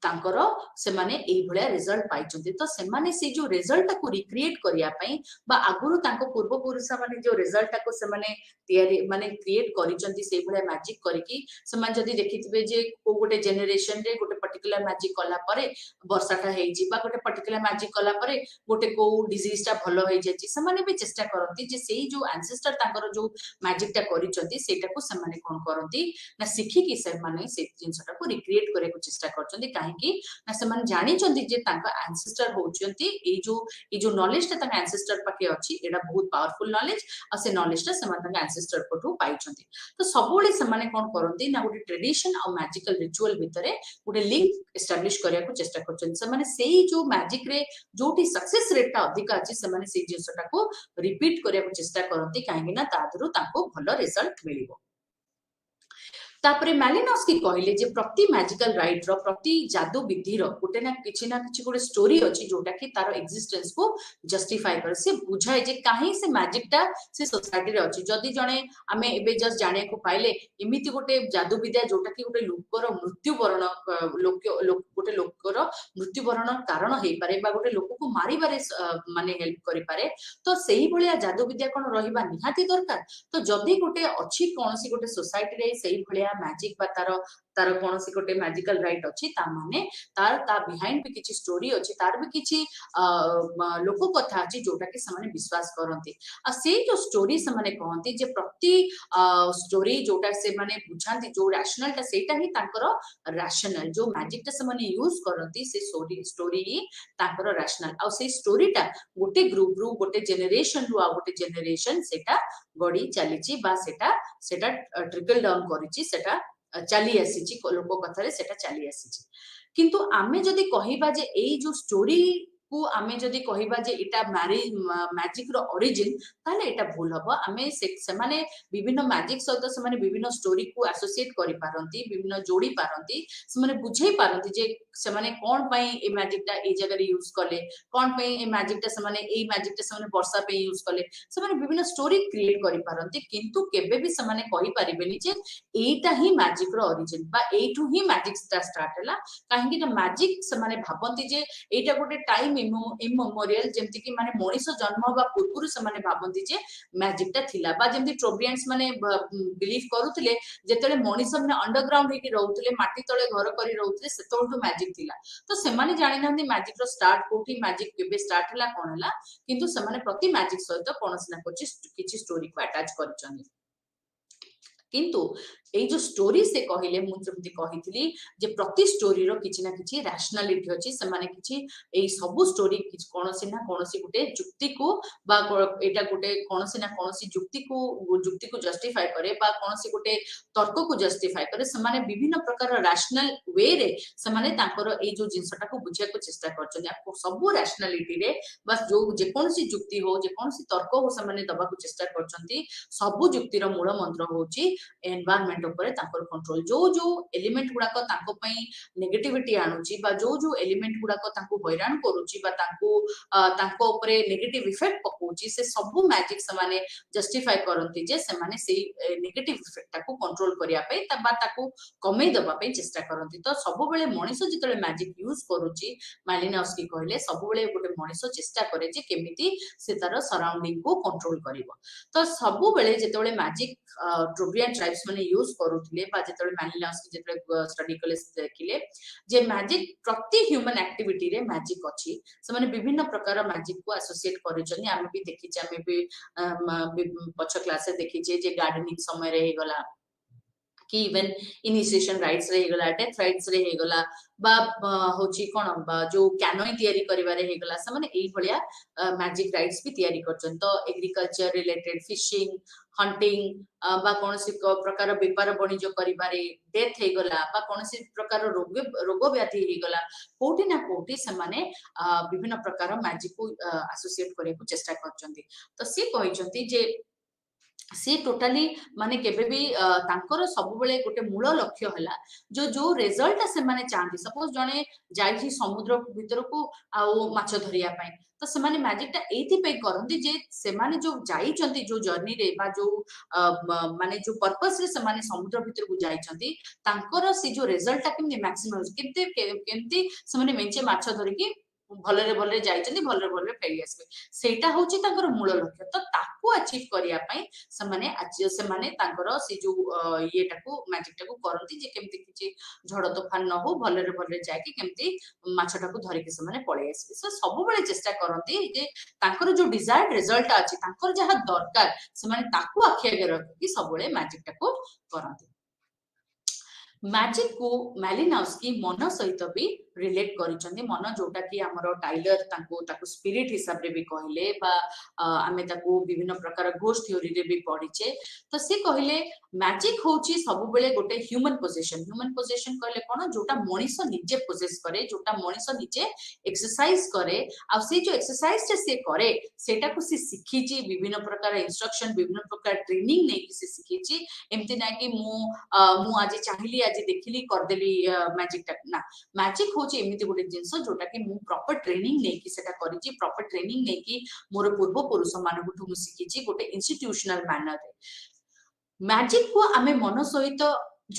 तांकर से माने एई भलिया रिजल्ट पाइचंती तो से माने से जो रिजल्ट को रिक्रिएट करिया पई बा आगुरु तांको पूर्व पुरुष माने जो रिजल्ट को से माने तयारी माने क्रिएट करिचंती से भलिया मैजिक करिकी से माने जदी देखिथिबे जे को गोटे जनरेशन रे गोटे पर्टिकुलर मैजिक कला परे वर्षाटा हेई जी बा गोटे पर्टिकुलर मैजिक कला परे गोटे को डिजीज टा भलो हेई जाची से माने भी चेष्टा करंती जे सेई जो एंसेस्टर तांकर जो मैजिक टा करिचंती सेटा को से माने कोन करंती ना सिखी की से माने से जिंसटा को रिक्रिएट करे को चेष्टा करचंती काहे कि ना से माने जानि चंती जे तांका एंसेस्टर होचंती ए जो नॉलेज ता तांका एंसेस्टर पाके अछि एडा बहुत पावरफुल नॉलेज आ से नॉलेज ता से माने तांका एंसेस्टर कोठू पाइचंती तो सबोले से माने कोन करंती ना गोटे ट्रेडिशन आ मैजिकल रिचुअल भितरे गोटे लिंक एस्टैब्लिश करिया को चेष्टा करचंती से माने सेई जो मैजिक रे जोटी सक्सेस रेट ता अधिक अछि से माने सेई जिंसटा को रिपीट करिया को चेष्टा करंती काहे कि ना तादरु ताको भलो रिजल्ट मिलिबो तापरे मालिनोव्स्की कहले जे प्रति मैजिकल राइट रो प्रति जादू विधि रो गोटे ना किछि गोटे स्टोरी अछि जोटा कि तार एक्जिस्टेंस को जस्टिफाई कर से बुझाए जे काहे से मैजिक टा से सोसाइटी रे अछि जदी जणे आमे एबे जस्ट जाने को पाइले एमिति गोटे जादू विद्या जोटा कि गोटे लोकर मृत्यु वरण गोटे लोकर मृत्यु वरण कारण हेई पारे बा गोटे लोक को मारी बारे माने हेल्प करि पारे तो सेही भलिया जादू विद्या कोन रहिबा निहाती दरकार तो जदी गोटे अछि कोनसी गोटे सोसाइटी रे सेही भलिया मैजिक बा तार तार कोनसी गोटे मैजिकल राइट अछि ता माने तार ता बिहाइंड भी किछि स्टोरी अछि तार भी किछि लोक कथा अछि जोटा कि समाने विश्वास करंती आ से जो स्टोरी समाने कहंती जे प्रति स्टोरी जोटा से माने बुझांती जो रैशनल ता सेटा ही तांकर रैशनल जो मैजिक ता समाने यूज करंती से स्टोरी ही तांकर रैशनल आ से स्टोरी ता गोटे ग्रुप रु गोटे जनरेशन रु आ गोटे जनरेशन सेटा गडी चलीची बा सेटा ट्रिकल डाउन करिची सेटा चली आसीची लोक कथारे सेटा चली आसीची किंतु आमे जदी कहिबा जे एई जो स्टोरी को आमे जदी कहिबा जे एटा मैजिक रो ओरिजिन ताले एटा भूल हबो आमे से माने विभिन्न मैजिक सहित से माने विभिन्न स्टोरी को एसोसिएट करि पारंती विभिन्न जोड़ी पारंती से माने बुझै पारंती जे से माने कोन पई ए मैजिक टा ए जगह रे यूज करले कोन पई ए मैजिक टा से माने ए मैजिक टा से माने वर्षा पे यूज करले से माने विभिन्न स्टोरी क्रिएट करि पारंती किंतु केबे भी से माने कहि परिबेनी जे एटा ही मैजिक रो ओरिजिन बा एटू ही मैजिक स्टार्ट हला काहे कि मैजिक से माने भाबंती जे एटा गोटे टाइम इमोरियल जेमति कि माने मनीष जन्म बा पूर्व से माने भाबंती जे मैजिक टा थिला बा जेमति ट्रोबियंस माने बिलीव करूथिले जेतेले मनीष माने अंडरग्राउंड हेकी रहउथिले माटी तळे घर करी रहउथिले सेतोळटू मैजिक थिला तो से माने जानि नहंती मैजिक रो स्टार्ट कोठी मैजिक केबे स्टार्ट हला कोन हला किंतु से माने प्रति मैजिक सहित कोनोसी ना किछि स्टोरी को अटैच करचनी किंतु एई जो स्टोरी से कहिले मु जमति कहितली जे प्रति स्टोरी रो किछि ना किछि रैशनलिटी अछि से माने किछि एई सबु स्टोरी किछि कोनोसी ना कोनोसी गुटे जुक्ति को बा एटा गुटे कोनोसी ना कोनोसी जुक्ति को जस्टिफाई करे बा कोनोसी गुटे तर्क को जस्टिफाई करे से माने विभिन्न प्रकार रैशनल वे रे से माने तांकर एई जो जिंसटा को बुझिया को चेष्टा करछन आपको सबु रैशनलिटी रे बस जो जे कोनोसी जुक्ति हो जे कोनोसी तर्क हो से माने दबा को चेष्टा करछंती सबु जुक्ति रो मूल मंत्र होची एनवायरनमेंट एनवायरनमेंट ऊपर तांकर कंट्रोल जो एलिमेंट गुडाक तांको पई नेगेटिविटी आणुची बा जो एलिमेंट गुडाक तांको हैरान करूची बा तांको ऊपर नेगेटिव इफेक्ट पकोची से सब मैजिक से माने जस्टिफाई करंती जे से माने से नेगेटिव इफेक्ट ताको कंट्रोल करिया पे तबा ताको कमे दबा पे चेष्टा करंती तो सब बेले मनुष्य जितले मैजिक यूज करूची मालिनोव्स्की कहले सब बेले गोटे मनुष्य चेष्टा करे जे केमिति से तार सराउंडिंग को कंट्रोल करिवो तो सब बेले जेतेबेले मैजिक ट्रोबियन ट्राइब्स माने यूज करूथिले बा जेतेबेले मालिनोव्स्की जेतेबेले स्टडी कले देखिले जे मैजिक प्रति ह्यूमन एक्टिविटी रे मैजिक अछि से माने विभिन्न प्रकार मैजिक को एसोसिएट करिसनी आमे भी देखिचे आमे भी पछ क्लास रे देखिचे जे गार्डनिंग समय रे गला कि इवन इनिशिएशन राइट्स रे गला डेथ राइट्स रे गला बा होची कोन बा जो कैनोई तयारी करिवारे हे गला से माने एई भलिया मैजिक राइट्स भी तयारी करछन तो एग्रीकल्चर रिलेटेड फिशिंग हंटिंग बा कोनसी प्रकार व्यापार वाणिज्य करिबारे डेथ हे गला बा कोनसी प्रकार रोग व्याधि हे गला कोठी ना कोठी से माने विभिन्न प्रकार मैजिक को एसोसिएट करे को चेष्टा करछन्ती तो से कहिसंती जे सी टोटाली माने केबे भी तांकर सब बेले गोटे मूल लक्ष्य हला जो रिजल्ट से माने चाहती सपोज जने जाई समुद्र भीतर को आउ माछ धरिया पाए तो से माने मैजिक टा एथि पे करंती जे से माने जो जाई चंती जो जर्नी रे बा जो माने जो पर्पस रे से माने समुद्र भीतर को जाई चंती तांकर से जो रिजल्ट टा केमने मैक्सिमम केमती से माने मेंचे माछ धरि की भलरे भलरे जाइचंती भलरे भलरे फेरी आसबे सेटा होची तांकर मूल लक्ष्य तो ताकू अचीव करिया पई से माने तांकर से जो येटाकू मैजिक टाकू करंती जे केमती किछि झड़ तूफान न हो भलरे भलरे जाके केमती माछटाकू धरि के से माने पळे आसबे सो सब बेले चेष्टा करंती जे तांकर जो डिजायर्ड रिजल्ट अछि तांकर जहा दरकार से माने ताकू आखि आगे रखि सब बेले मैजिक टाकू करंती मैजिक को मालिनोव्स्की मन सहित भी रिलेट करिसंती मन जोटा कि हमरो टाइलर ताको स्पिरिट हिसाब रे भी कहले बा आमे ताको विभिन्न प्रकार घोस्ट थ्योरी रे भी पढिचे तो से कहले मैजिक होची सब बेले गोटे ह्यूमन पोजेशन कहले कोन जोटा मनिष निजे पोजेस करे जोटा मनिष निजे एक्सरसाइज करे आ से जो एक्सरसाइज से करे सेटा को से सिखिची विभिन्न प्रकार इंस्ट्रक्शन विभिन्न प्रकार ट्रेनिंग नै कि से सिखिची एमति ना कि मु आज चाहिली आज देखिली कर देली मैजिक टा ना मैजिक होची एमिति गोटे जिंस जोटा कि मु प्रॉपर ट्रेनिंग नै कि सेटा करिची प्रॉपर ट्रेनिंग नै कि मोर पूर्व पुरुष मानकठु मु सिखिची गोटे इंस्टीट्यूशनल मैनर रे मैजिक को आमे मन सहित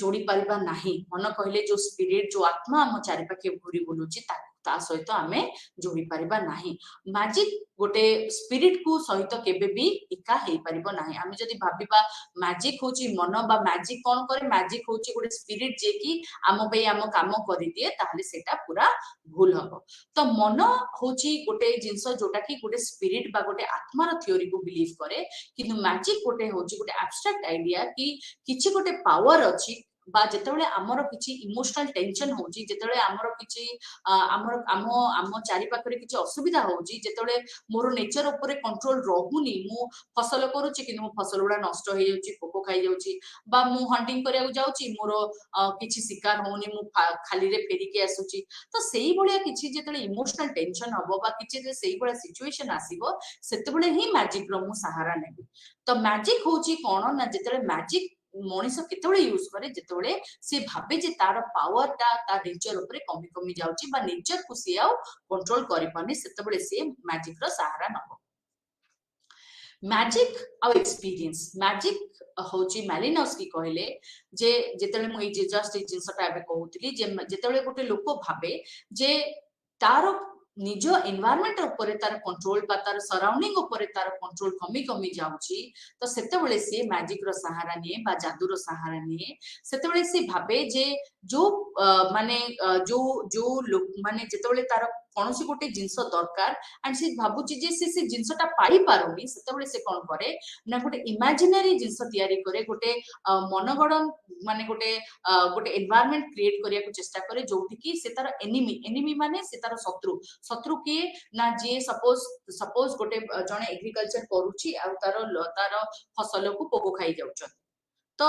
जोड़ी पारिबा नाही मन कहले जो स्पिरिट जो आत्मा हम चारि पाखे घुरी बुलुची ता सहित आमे जोड़ी पारिबा नाही मैजिक गोटे स्पिरिट को सहित केबे भी एका हेई परिबो नाही आमे जदी भाबिबा मैजिक होची मन बा मैजिक कोन करे मैजिक होची गोटे स्पिरिट जे कि आम पे आम काम करि दिए ताहले सेटा पूरा भूल हबो तो मन होची गोटे जिंस जोटा कि गोटे स्पिरिट बा गोटे आत्मार थ्योरी को बिलीव करे किंतु मैजिक गोटे होची गोटे एब्स्ट्रैक्ट आइडिया कि किछि गोटे पावर अछि बा जेतेबेले हमर किछि इमोशनल टेंशन होची जेतेबेले हमर किछि हमर आम चारि पाखरे किछि असुविधा होची जेतेबेले मोर नेचर ऊपर कंट्रोल रहूनी मु फसल करूची कि मु फसल गुडा नष्ट हो जाउची पोको खाइ जाउची बा मु हंटिंग करिया जाउची मोर किछि शिकार होनी मु खाली रे फेरी के आसुची तो सेही भलिया किछि जेतेबेले इमोशनल टेंशन हबो बा किछि जे सेही भलिया सिचुएशन आसीबो सेतेबेले ही मैजिक रो मु सहारा नेबी तो मैजिक होची कोन ना जेतेबेले मैजिक मनीष केतेबेले यूज करे जेतेबेले से भाबे जे तार पावर ता नेचर ऊपर कमी कमी जाउची बा नेचर को से आ कंट्रोल करि पानी सेतेबेले से मैजिक रो सहारा नबो मैजिक आ एक्सपीरियंस मैजिक होची मालिनोव्स्की कहले जे जेतेबेले मु जे जस्ट जिंसटा एबे कहउतली जे जेतेबेले गोटे लोक भाबे जे तार निज एनवायरनमेंट ऊपर तार कंट्रोल बा तार सराउंडिंग ऊपर तार कंट्रोल कमी कमी जाउची तो सेतेबेले से मैजिक रो सहारा निए बा जादू रो सहारा निए सेतेबेले से भाबे जे जो माने जो लोक माने जेतेबेले तार कोनोसी गोटे जिंस दरकार एंड से भाबुची जे से जिंसटा पाई पारुनी सेतेबेले से कोन करे ना गोटे इमेजिनरी जिंस तयारी करे गोटे मनगणन माने गोटे एनवायरनमेंट क्रिएट करिया को चेष्टा करे जोठी कि से तार एनिमी माने से तार शत्रु के ना जे सपोज गोटे जने एग्रीकल्चर करूची आ तार फसल को पोको खाई जाउछ तो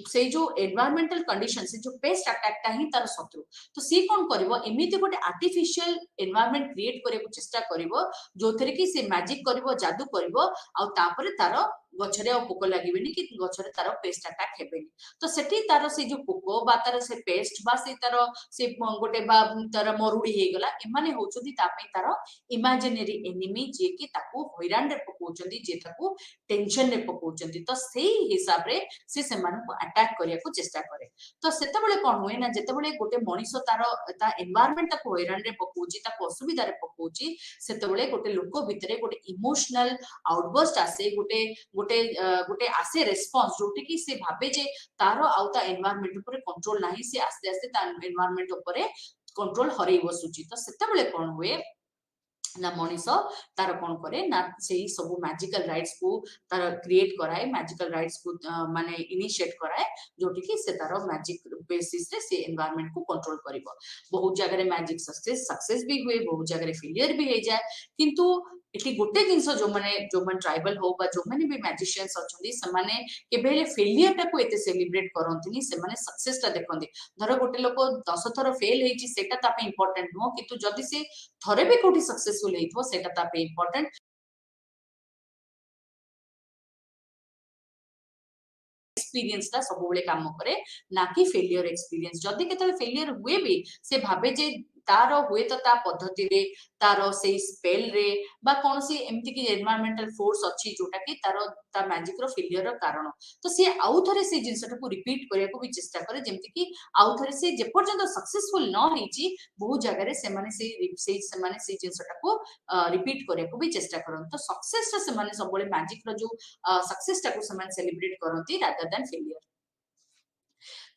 से जो एनवायरमेंटल कंडीशन से जो पेस्ट अटैक ता ही तार शत्रु तो सी कोन करबो एमिति गोटे आर्टिफिशियल एनवायरनमेंट क्रिएट करे को चेष्टा करबो जोथरे कि से मैजिक करबो जादू करबो आ तापरे तार गछरे आ पोक लागिबेनी कि गछरे तार पेस्ट अटैक हेबेनी तो सेठी तार से जो पोक बा तार से पेस्ट बा से तार से गोटे बा तार मरुड़ी हे गला एमाने होचोदी तापई तार इमेजिनरी एनिमी जे कि ताकू हैरान रे पकोचंदी जे ताकू टेंशन रे पकोचंदी तो सेही हिसाब रे से सेमान को अटैक करिया को चेष्टा करे तो सेते बेले कोन होय ना जेते बेले गोटे मनीषो तार ता एनवायरनमेंट ताकू हैरान रे पकोची ताकू असुविधा रे पकोची सेते बेले गोटे लोक भितरे गोटे इमोशनल आउटबर्स्ट आसे गोटे गोटे गोटे आसे रेस्पॉन्स जोटी कि से भाबे जे तारो आउ ता एनवायरनमेंट ऊपर कंट्रोल नाही से आस्ते आस्ते ता एनवायरनमेंट ऊपर कंट्रोल हरई बसुची तो सेते बेले कोन होय ना मनीष तार कौन करे ना से सब मैजिकल राइट्स को तार क्रिएट कराए मैजिकल राइट्स को माने इनिशिएट कराए जोटी कि से तार मैजिक बेसिस रे से एनवायरनमेंट को कंट्रोल करिवो बहुत जगह रे मैजिक सक्सेस भी हुए बहुत जगह रे फेलियर भी हो जाए किंतु एटी गोटे जिंस जो माने ट्राइबल हो बा जो माने भी मैजिशियंस अछंदी समाने केबेले फेलियर टा को एते सेलिब्रेट करंतिनी से माने सक्सेस टा देखंदी धर गोटे लोक 10 थर फेल हेची सेटा तापे इंपोर्टेंट नो किंतु जदी से थरे भी कोठी सक्सेसफुल हेइथो सेटा तापे इंपोर्टेंट एक्सपीरियंस ता सब बेले काम करे ना कि फेलियर एक्सपीरियंस जदी केतले फेलियर हुए भी से भाबे जे तार हुए तो ता पद्धति रे तार से स्पेल रे बा कौन सी एमती की एनवायरमेंटल फोर्स अच्छी जोटा कि तार ता मैजिक रो फेलियर रो कारण तो से आउ थरे से जिंसटा को रिपीट करिया को भी चेष्टा करे जेमती कि आउ थरे से जे पर्यंत सक्सेसफुल न हेची बहुत जगह रे से माने से जिंसटा को रिपीट करिया को भी चेष्टा करन तो सक्सेस रे से माने सब बेले मैजिक रो जो सक्सेस टा को से माने सेलिब्रेट करंती रादर देन फेलियर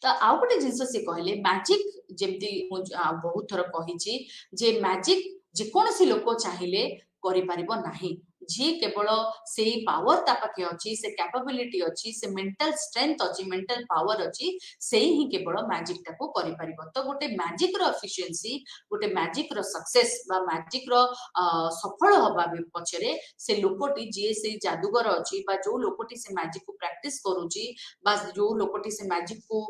तो आउ गोटे जिनस से कहले मैजिक जेमती बहुत थर कही जे मैजिक जेकोसी लोक चाहिए करि परिबो नाही जी केवल से पावर ता पाखे अछि से कैपेबिलिटी अछि से मेंटल स्ट्रेंथ अछि मेंटल पावर अछि से ही केवल मैजिक ता को करि परिबो तो गोटे मैजिक रो एफिशिएंसी गोटे मैजिक रो सक्सेस बा मैजिक रो सफल होबा पछरे से लोकटी जे से जादूगर अछि बा जो लोकटी से मैजिक को प्रैक्टिस करूची बा जो लोकटी से मैजिक को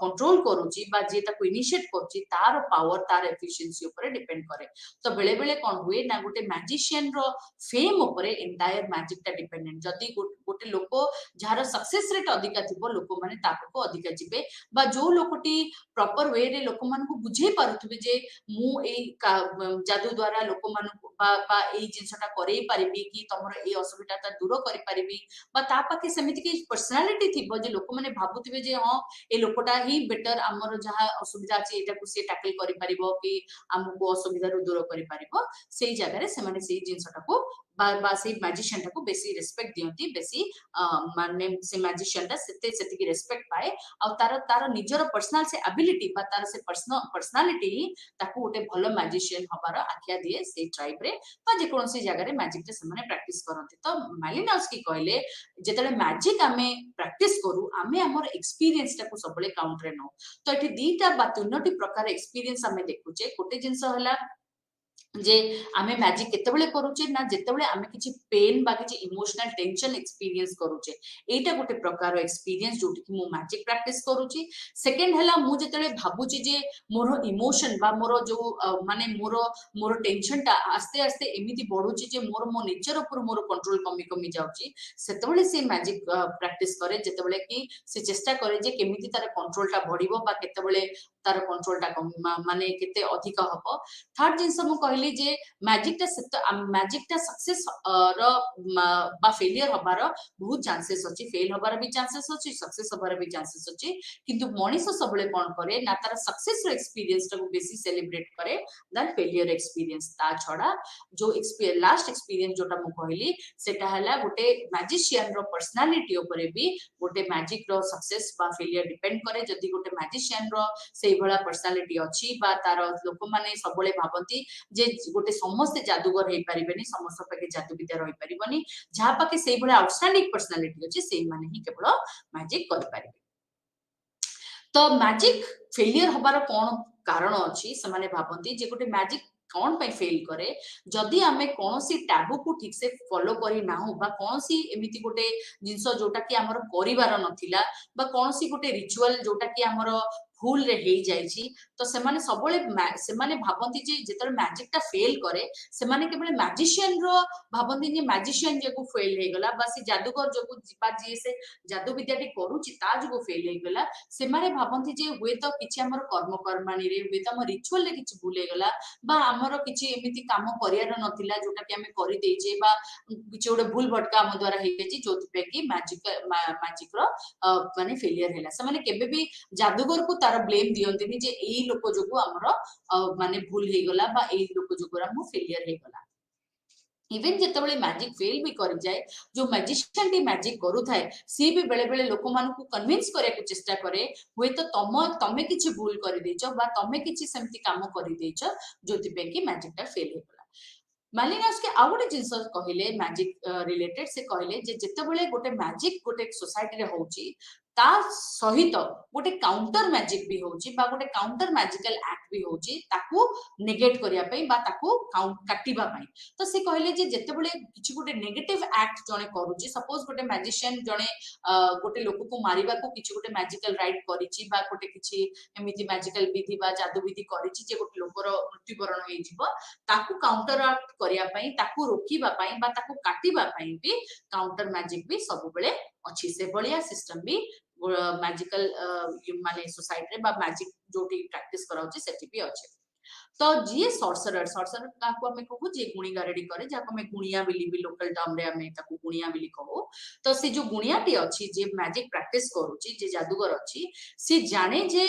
कंट्रोल करूची बा जे ताको इनिशिएट करूची तार पावर तार एफिशिएंसी ऊपर डिपेंड करे तो बेले बेले कोन हुए ना गोटे मैजिशियन रो फेम ऊपर एंटायर मैजिक टा डिपेंडेंट जदी गोटे लोक जार सक्सेस रेट अधिका थिबो लोक माने ताको अधिका जिबे बा जो लोकटी प्रॉपर वे रे लोक मान को बुझे पारुथबे जे मु ए जादू द्वारा लोक मान बा ए जिंसटा करे परिबी कि तमरो ए असुविधा ता दूर करि परिबी बा ता पाके समिति की पर्सनालिटी थिबो जे लोक माने भाबुथबे जे हां ए लोकटा ही बेटर हमरो जहा असुविधा अछि एटा को से टैकल करि परिबो कि हमको असुविधा रो दूर करि परिबो सेही जगह रे से माने सेही जिंसटा को बा से मैजिशियन टा को बेसी रिस्पेक्ट दियंती बेसी माने से मैजिशियन टा सेते की रिस्पेक्ट पाए आ तार तार निजर पर्सनल से एबिलिटी बा तार से पर्सनालिटी ताको गोटे भलो मैजिशियन हबार आख्या दिए से ट्राइब रे बा जे कोनसी जगह रे मैजिक टे से माने प्रैक्टिस करंती तो मालिनोव्स्की कहले जेतले मैजिक आमे प्रैक्टिस करू आमे हमर एक्सपीरियंस टा को सबले काउंट रे नो तो एठी दीटा बा तीनोटी प्रकार एक्सपीरियंस आमे देखुचे गोटे जिंस हला जे आमे मैजिक केतेबेले करूचे ना जेतेबेले आमे किछि पेन बा किछि इमोशनल टेंशन एक्सपीरियंस करूचे एटा गोटे प्रकार एक्सपीरियंस जोटी कि मु मैजिक प्रैक्टिस करूची सेकंड हला मु जेतेबेले भाबुची जे मोर इमोशन बा मोर जो माने मोर टेंशन ता आस्ते आस्ते एमिति बढ़ुची जे मो नेचर ऊपर मोर कंट्रोल कमी कमी जाउची सेतेबेले से मैजिक प्रैक्टिस करे जेतेबेले कि से चेष्टा करे जे केमिति तार कंट्रोल ता बढ़िबो बा केतेबेले तार कंट्रोल ता माने केते अधिक हबो थर्ड जिंस मु कहली जे मैजिक टा सक्सेस रो बा फेलियर हबार बहुत चांसेस अछि फेल हबार भी चांसेस अछि सक्सेस हबार भी चांसेस अछि किंतु मनीष सबले कोन करे ना तार सक्सेस रो एक्सपीरियंस टा को बेसी सेलिब्रेट करे देन फेलियर एक्सपीरियंस ता छडा जो लास्ट एक्सपीरियंस जोटा मु कहली सेटा हला गोटे मैजिशियन रो पर्सनालिटी ऊपर भी गोटे मैजिक रो सक्सेस बा फेलियर डिपेंड करे जदी गोटे मैजिशियन रो सेही भला पर्सनालिटी अछि बा तार लोक माने सबले भाबंती जे गोटे समस्त जादूगर हे परिबेनी समस्त पाके जादू विद्या रही परिबनी जहा पाके सेही भला आउटस्टैंडिंग पर्सनालिटी अछि सेही माने ही केवल मैजिक कर परिबे तो मैजिक फेलियर हबार कोन कारण अछि से माने भाबंती जे गोटे मैजिक कौन पे फेल करे जदि आमे कोनोसी टैबू को ठीक से फॉलो करी नाहु बा कोनोसी एमिति गोटे जिंस जोटा कि हमर परिवार नथिला बा कोनोसी गोटे रिचुअल जोटा कि हमर भूल रे हेई जाइछि तो सेमाने सबले सेमाने भाबंती जे जेतर मैजिक टा फेल करे सेमाने केवल मैजिशियन रो भाबंती जे मैजिशियन जे को फेल हे गला बा से जादूगर जो को जिपा जे से जादू विद्याटी करूछि ता जो को फेल हे गला सेमाने भाबंती जे हुए तो किछि हमर कर्म कर्माणी रे हुए तो हमर रिचुअल रे किछि भूल हे गला बा हमर किछि एमिति काम करियार नथिला जोटा कि हमें करि देइछे बा किछि ओडे भूल भटका हम द्वारा हे जेछि जोति पे कि मैजिक रो माने फेलियर हैला से माने केबे भी जादूगर को तार ब्लेम दियंतिनी जे एई लोक जोगु हमर माने भूल हे गला बा एई लोक जोगु हम फेलियर हे गला इवन जेतेबेले मैजिक फेल भी कर जाए जो मैजिशियन टी मैजिक करू थाए सी भी बेले बेले लोक मान को कन्विंस करे को चेष्टा करे हुए तो तमे किछि भूल कर देछो बा तमे किछि सेमति काम कर देछो जोति पे कि मैजिक टा फेल हे गला मालिनास के आउ गोटे जिनस कहले मैजिक रिलेटेड से कहले जे जेतेबेले गोटे मैजिक गोटे सोसाइटी रे होउची ता सहित गोटे काउंटर मैजिक भी होउची बा गोटे काउंटर मैजिकल एक्ट भी होउची ताकू नेगेट करिया पई बा ताकू काटिबा पई तो से कहले जे जेतेबेले किछि गोटे नेगेटिव एक्ट जणे करूची सपोज गोटे मैजिशियन जणे गोटे लोक को मारिबा को किछि गोटे मैजिकल राइट करिची बा गोटे किछि एमिति मैजिकल विधि बा जादू विधि करिची जे गोटे लोकर मृत्युवरण हे जिवो ताकू काउंटर एक्ट करिया पई ताकू रोकिबा पई बा ताकू काटिबा पई भी काउंटर मैजिक भी सब बेले अछि से बलिया सिस्टम भी मैजिकल माने सोसाइटी रे बा मैजिक जोटी प्रैक्टिस कराउची सेठी भी अछि तो जी सॉर्सरर काको हमें कहू जे गुणी गारेडी करे जाको हमें गुणिया बिली भी लोकल टर्म रे हमें ताको गुणिया बिली कहू तो से जो गुणियाटी अछि जे मैजिक प्रैक्टिस करूची जे जादूगर अछि से जाने जे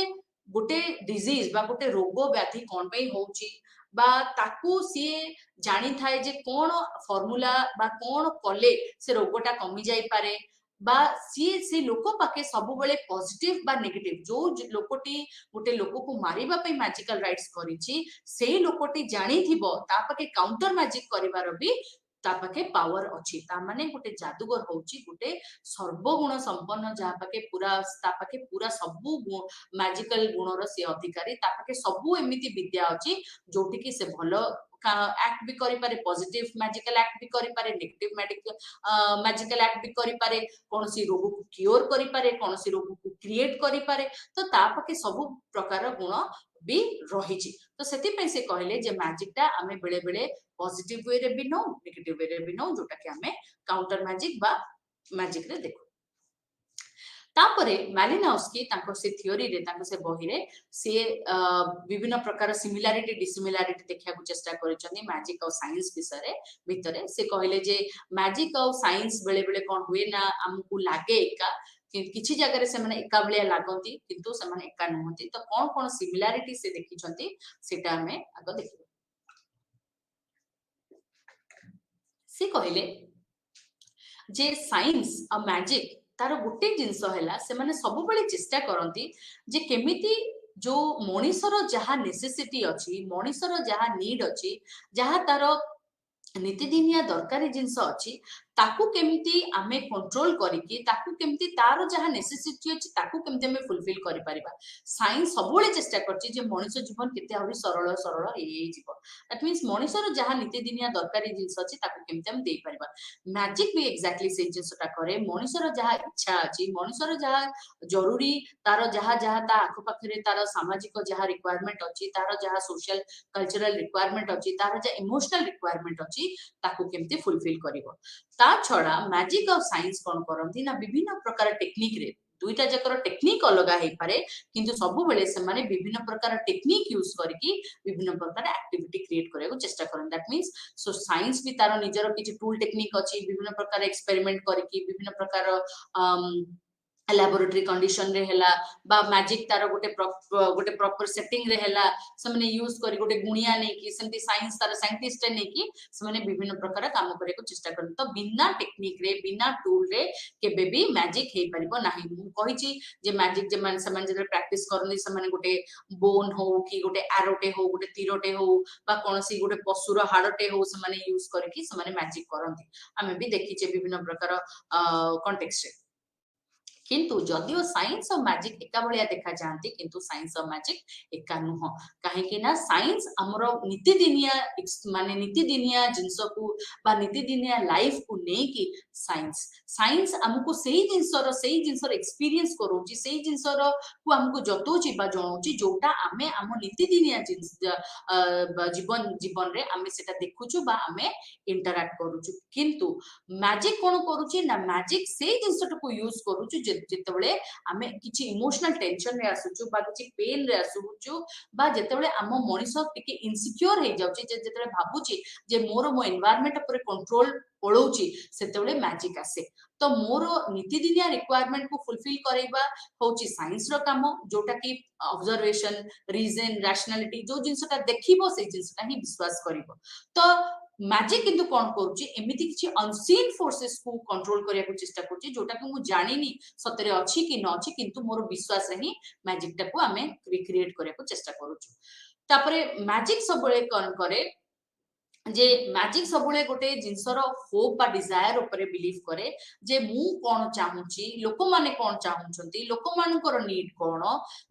गोटे डिजीज बा गोटे रोग व्याधि कोन पे होउची बा ताकू सी जानी थाए जे कोन फॉर्मूला बा कोन कले से रोगटा कमी जाई पारे बा सी लोक पाके सब बेले पॉजिटिव बा नेगेटिव जो लोकटी गोटे लोक को मारिबा पे मैजिकल राइट्स करिछि सेही लोकटी जानी थिबो ता पाके काउंटर मैजिक करिवार भी ता पाके पावर अछि ता माने गोटे जादूगर होउची गोटे सर्वगुण संपन्न जहा पाके पूरा सबु मैजिकल गुणर से अधिकारी ता पाके सबु एमिति विद्या अछि जोटी कि से भलो एक्ट भी करि पारे पॉजिटिव मैजिकल एक्ट भी करि पारे नेगेटिव मैजिकल एक्ट भी करि पारे कोनसी रोग को क्योर करि पारे कोनसी रोग को क्रिएट करि पारे तो ता पाके सब प्रकार गुण भी रहिछि तो सेति पे से कहले जे मैजिक टा हमें बेले बेले पॉजिटिव वे रे भी नो नेगेटिव वे रे भी नो जोटा कि हमें काउंटर मैजिक बा मैजिक रे देखो तापरे मैलिनोव्स्की ताको से थ्योरी रे ताको से बही रे से विभिन्न प्रकार सिमिलारिटी डिसिमिलारिटी देखिया को चेष्टा करिसथि मैजिक और साइंस विषय रे भितरे से कहले जे मैजिक और साइंस बेले बेले कोन हुए ना हमकु लागे एका किछि जगह रे से माने एका बेले लागंती किंतु से माने एका नहंती तो कोन कोन सिमिलारिटी से देखिसथि सेटा हमें आगो देखिबो से कहले जे साइंस और मैजिक तार गोटे जिनस है से माने सब बेले चेष्टा करती जे केमिति जो मनीषर जहा नेसेसिटी अच्छी मनीषर जहा नीड अच्छी जहा तार नीतिदिनिया दरकारी जिनस अच्छी ताकू केमिति आमे कंट्रोल करिकी ताकू केमिति तार जहा नेसेसिटी अछि ताकू केमिति हमें फुलफिल करि परिबा साइंस सबोले चेष्टा करछि जे मनुष्य जीवन केते आहुरी सरल सरल ए जीव दैट मींस मनुष्यर जहा नीतिदिनिया दरकारी जिनस अछि ताकू केमिति हम देई परिबा मैजिक भी एक्जेक्टली से जिनसटा करे मनुष्यर जहा इच्छा अछि मनुष्यर जहा जरूरी तार जहा जहा ता आखो पाखरे तार सामाजिक जहा रिक्वायरमेंट अछि तार जहा सोशल कल्चरल रिक्वायरमेंट अछि तार जहा इमोशनल रिक्वायरमेंट अछि ताकू केमिति फुलफिल करिवो ता छड़ा मैजिक और साइंस कोन करंती ना विभिन्न प्रकार टेक्निक रे दुईटा जकर टेक्निक अलग है पारे किंतु सब बेले से माने विभिन्न प्रकार टेक्निक यूज करके विभिन्न प्रकार एक्टिविटी क्रिएट करे को चेष्टा करन दैट मींस सो साइंस भी तार निजर किछि टूल टेक्निक अछि विभिन्न प्रकार एक्सपेरिमेंट करके विभिन्न प्रकार लैबोरेटरी कंडीशन रे हैला बा मैजिक तार गोटे प्रॉपर सेटिंग रे हैला से माने यूज करी गोटे गुणिया नै कि सेंती साइंस तार साइंटिस्ट नै कि से माने विभिन्न प्रकार काम करे को चेष्टा करन तो बिना टेक्निक रे बिना टूल रे केबे भी मैजिक हे परिबो नाही मु कहिची जे मैजिक जे मान समान जे प्रैक्टिस करनी से माने गोटे बोन हो कि गोटे एरोटे हो गोटे तीरटे हो बा कोनसी गोटे पशुर हाडटे हो से माने यूज करके से माने मैजिक करंती हमें भी देखिचे विभिन्न प्रकार कॉन्टेक्स्ट रे किंतु जदियो साइंस और मैजिक एका भलिया देखा जानती किंतु साइंस और मैजिक एका नुह कहीं ना साइंस आमर नीतिदिनिया माने नीतिदिनिया जिनस को बा नीतिदिनिया लाइफ को नहीं साइंस साइंस आमको सही जिनसर एक्सपीरियंस करोची सही जिनसर को हमको जतोची बा जणोची जोटा आमे आम नीतिदिनिया जीवन जीवन रे आमे सेटा देखुछु बा आमे इंटरैक्ट करूछु किंतु मैजिक कोन करूची ना मैजिक से जिनसटा को यूज करूछु जेतेबेले आमे किछि इमोशनल टेंशन रे आसुछु बा किछि पेन रे आसुछु बा जेतेबेले आम मनिष टिके इनसिक्योर हे जाउची जेतेबेले भाबुची जे मोर मो एनवायरनमेंट ऊपर कंट्रोल पळौची सेतेबेले मैजिक आसे तो मोर नीतिदिनिया रिक्वायरमेंट को फुलफिल करैबा होची साइंस रो काम जोटा कि ऑब्जर्वेशन रीजन रैशनैलिटी जो जिनसटा देखिबो से जिनसटा ही विश्वास करिवो तो मैजिक किंतु कोन करूची एमिति किछि अनसीन फोर्सेस को कंट्रोल करिया को चेष्टा करूची जोटा कि मु जानिनी सतरे अछि कि न अछि किंतु मोर विश्वास रे ही मैजिक टा को हमें रिक्रिएट करिया को चेष्टा करूछु तापरे मैजिक सबले कोन करे जे मैजिक सबले गोटे जिनसर होप बा डिजायर ऊपर बिलीव करे जे मु कोन चाहूची लोक माने कोन चाहूचंती लोक मानकर नीड कोन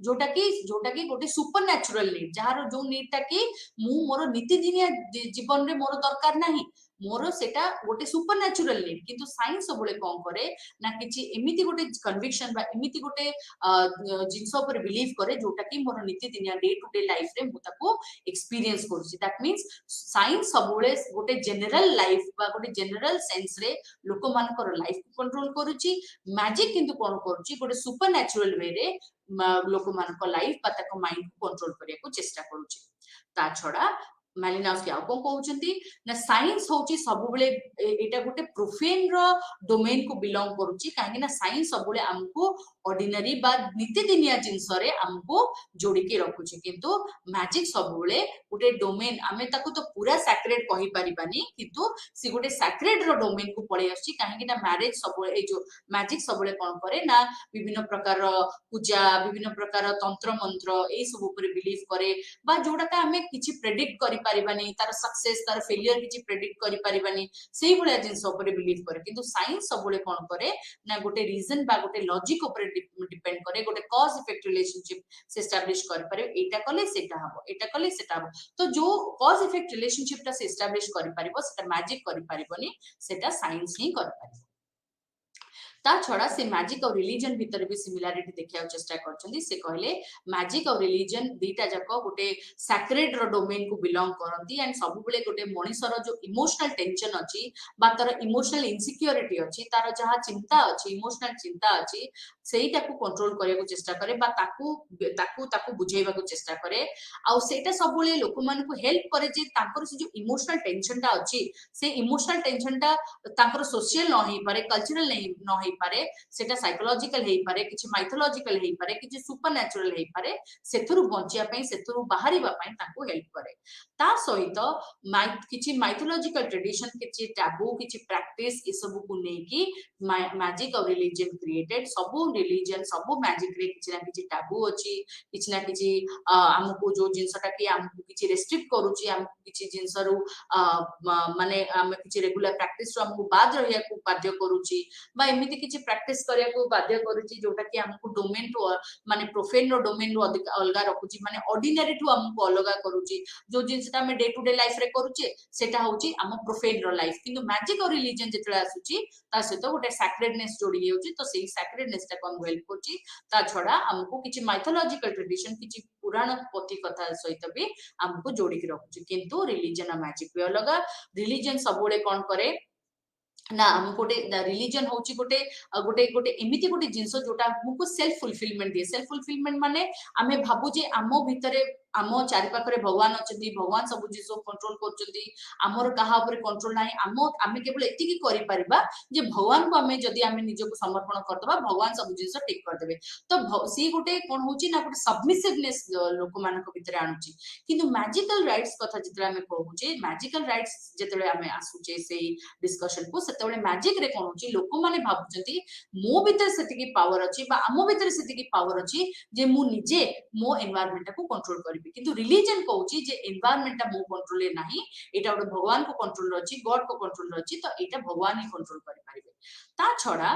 जोटा कि गोटे सुपर नेचुरल नीड जहार जो नीड टा कि मु मोर नीतिदिनिया जीवन रे मोर दरकार नाही मोर सेटा गोटे सुपर नेचुरल नीड किंतु साइंस सबले कोन करे ना किछि एमिति गोटे कन्विक्शन बा एमिति गोटे जिंस ऊपर बिलीव करे जोटा कि मोर नीतिदिनिया डे टू डे लाइफ रे मु ताको एक्सपीरियंस करूची दैट मींस साइंस सबले गोटे जनरल लाइफ बा गोटे जनरल सेंस रे लोक मानकर लाइफ को कंट्रोल करूची मैजिक किंतु कोन करूची गोटे सुपर नेचुरल वे रे लोक मानकर लाइफ बा ताको माइंड को कंट्रोल करिया को चेष्टा करूची ता छडा मालिनाउस्की आउ कोन कहउचंती ना साइंस होची सबुबले एटा गोटे प्रोफेन रो डोमेन को बिलोंग करूची काहे ना साइंस सबुबले हमको ऑर्डिनरी बा नीतिदिनिया जिंस रे हमको जोड़ी के रखुची किंतु मैजिक सबुबले गोटे डोमेन आमे ताको तो पूरा सैक्रेड कहि परिबानी किंतु सी गोटे सैक्रेड रो डोमेन को पळे आछी काहे ना मैरिज सबुबले ए जो मैजिक सबुबले कोन करे ना विभिन्न प्रकार पूजा विभिन्न प्रकार तंत्र मंत्र ए सब ऊपर बिलीव करे बा जोडा का हमें किछि प्रेडिक्ट करि परिबानी तार सक्सेस तार फेलियर किछि प्रेडिक्ट करि परिबानी सेही भले जिंस ऊपर बिलीव करे किंतु साइंस सबुबले कोन करे ना गोटे रीजन बा गोटे लॉजिक ऊपर डिपेंड करे गोटे कॉज इफेक्ट रिलेशनशिप से एस्टैब्लिश कर पारे एटा कले सेटा हबो एटा कले सेटा हबो तो जो कॉज इफेक्ट रिलेशनशिप ता से एस्टैब्लिश कर पारिबो सेटा मैजिक कर पारिबोनी सेटा साइंस ही कर पारिबो ता छड़ा से मैजिक और रिलीजन भीतर भी सिमिलरिटी देखिया चेष्टा करछंदी से कहले मैजिक और रिलीजन दीटा जाको गोटे सैक्रेड रो डोमेन को बिलोंग करंती एंड सब बेले गोटे मनिषर जो इमोशनल टेंशन अछि बा तार इमोशनल इनसिक्योरिटी अछि तार जहा चिंता अछि इमोशनल चिंता अछि सेटा को कंट्रोल करिया को चेष्टा करे बा ताकू ताकू ताकू बुझेइबा को चेष्टा करे आ सेटा सब बेले लोक मान को हेल्प करे जे ताकर से जो इमोशनल टेंशन ता अछि से इमोशनल टेंशन ता ताकर सोशल न होई पारे कल्चरल नहीं न होई पारे सेटा साइकोलॉजिकल हेई पारे किछि माइथोलॉजिकल हेई पारे किछि सुपर नेचुरल हेई पारे सेथुरु बंचिया पई सेथुरु बाहरिबा पई ताको हेल्प करे ता सहित किछि माइथोलॉजिकल ट्रेडिशन किछि टैबू किछि प्रैक्टिस ए सब को नै कि मैजिक और रिलीजन क्रिएटेड सब रिलीजन सब मैजिक रे किछि ना किछि टैबू अछि किछि ना किछि हमको जो जिंसटा कि हमको किछि रेस्ट्रिक्ट करूची हमको किछि जिंसरु माने हम किछि रेगुलर प्रैक्टिस रो हमको बाद रहिया को बाध्य करूची बा एमिति किछि प्रैक्टिस करिया को बाध्य करूची जोटा कि हमको डोमेन टू माने प्रोफेन रो डोमेन रो अधिक अलगा रखुची माने ऑर्डिनरी टू हमको अलगा करूची जो जिंसटा हम डे टू डे लाइफ रे करूचे सेटा होची हम प्रोफेन रो लाइफ किंतु मैजिक और रिलीजन जेतला आसुची ता सहित गोटे सैक्रेडनेस जोड़ी हेउची तो सेही सैक्रेडनेस ता कोन हेल्प करची ता छडा हमको किछि माइथोलॉजिकल ट्रेडिशन किछि पुराण पोथी कथा सहित भी हमको जोड़ी के रखुची किंतु रिलीजन और मैजिक भी अलगा रिलीजन सबोले कोन करे ना हम गोटे रिलीजन होची गोटे गोटे गोटे एमिति गोटे जिंस जोटा हमको सेल्फ फुलफिलमेंट दिए सेल्फ फुलफिलमेंट माने आमे भाबु जे आमो भितरे आमो चारि पाखरे भगवान अछंती भगवान सब जिंस कंट्रोल करचंती हमर कहा ऊपर कंट्रोल नाही आमो आमे केवल एति की करि परिबा जे भगवान को आमे जदी आमे निज को समर्पण करतबा भगवान सब जिंस ठीक कर देबे तो सी गोटे कोन होची ना गोटे सबमिसिवनेस लोक मान को भितरे आनुची किंतु मैजिकल राइट्स कथा जितरा आमे कहूचे मैजिकल राइट्स जेतले आमे आसुचे सेही डिस्कशन को सेतबेले मैजिक रे कोन होची लोक माने भाबुचंती मो भितर सेतिकी पावर अछि बा आमो भितर सेतिकी पावर अछि जे मु निजे मो एनवायरनमेंट को कंट्रोल करिबे किंतु रिलीजन कहउची जे एनवायरनमेंट मो कंट्रोल ले नाही एटा गोटे भगवान को कंट्रोल अछि गॉड को कंट्रोल अछि तो एटा भगवान ही कंट्रोल करि परिबे ता छडा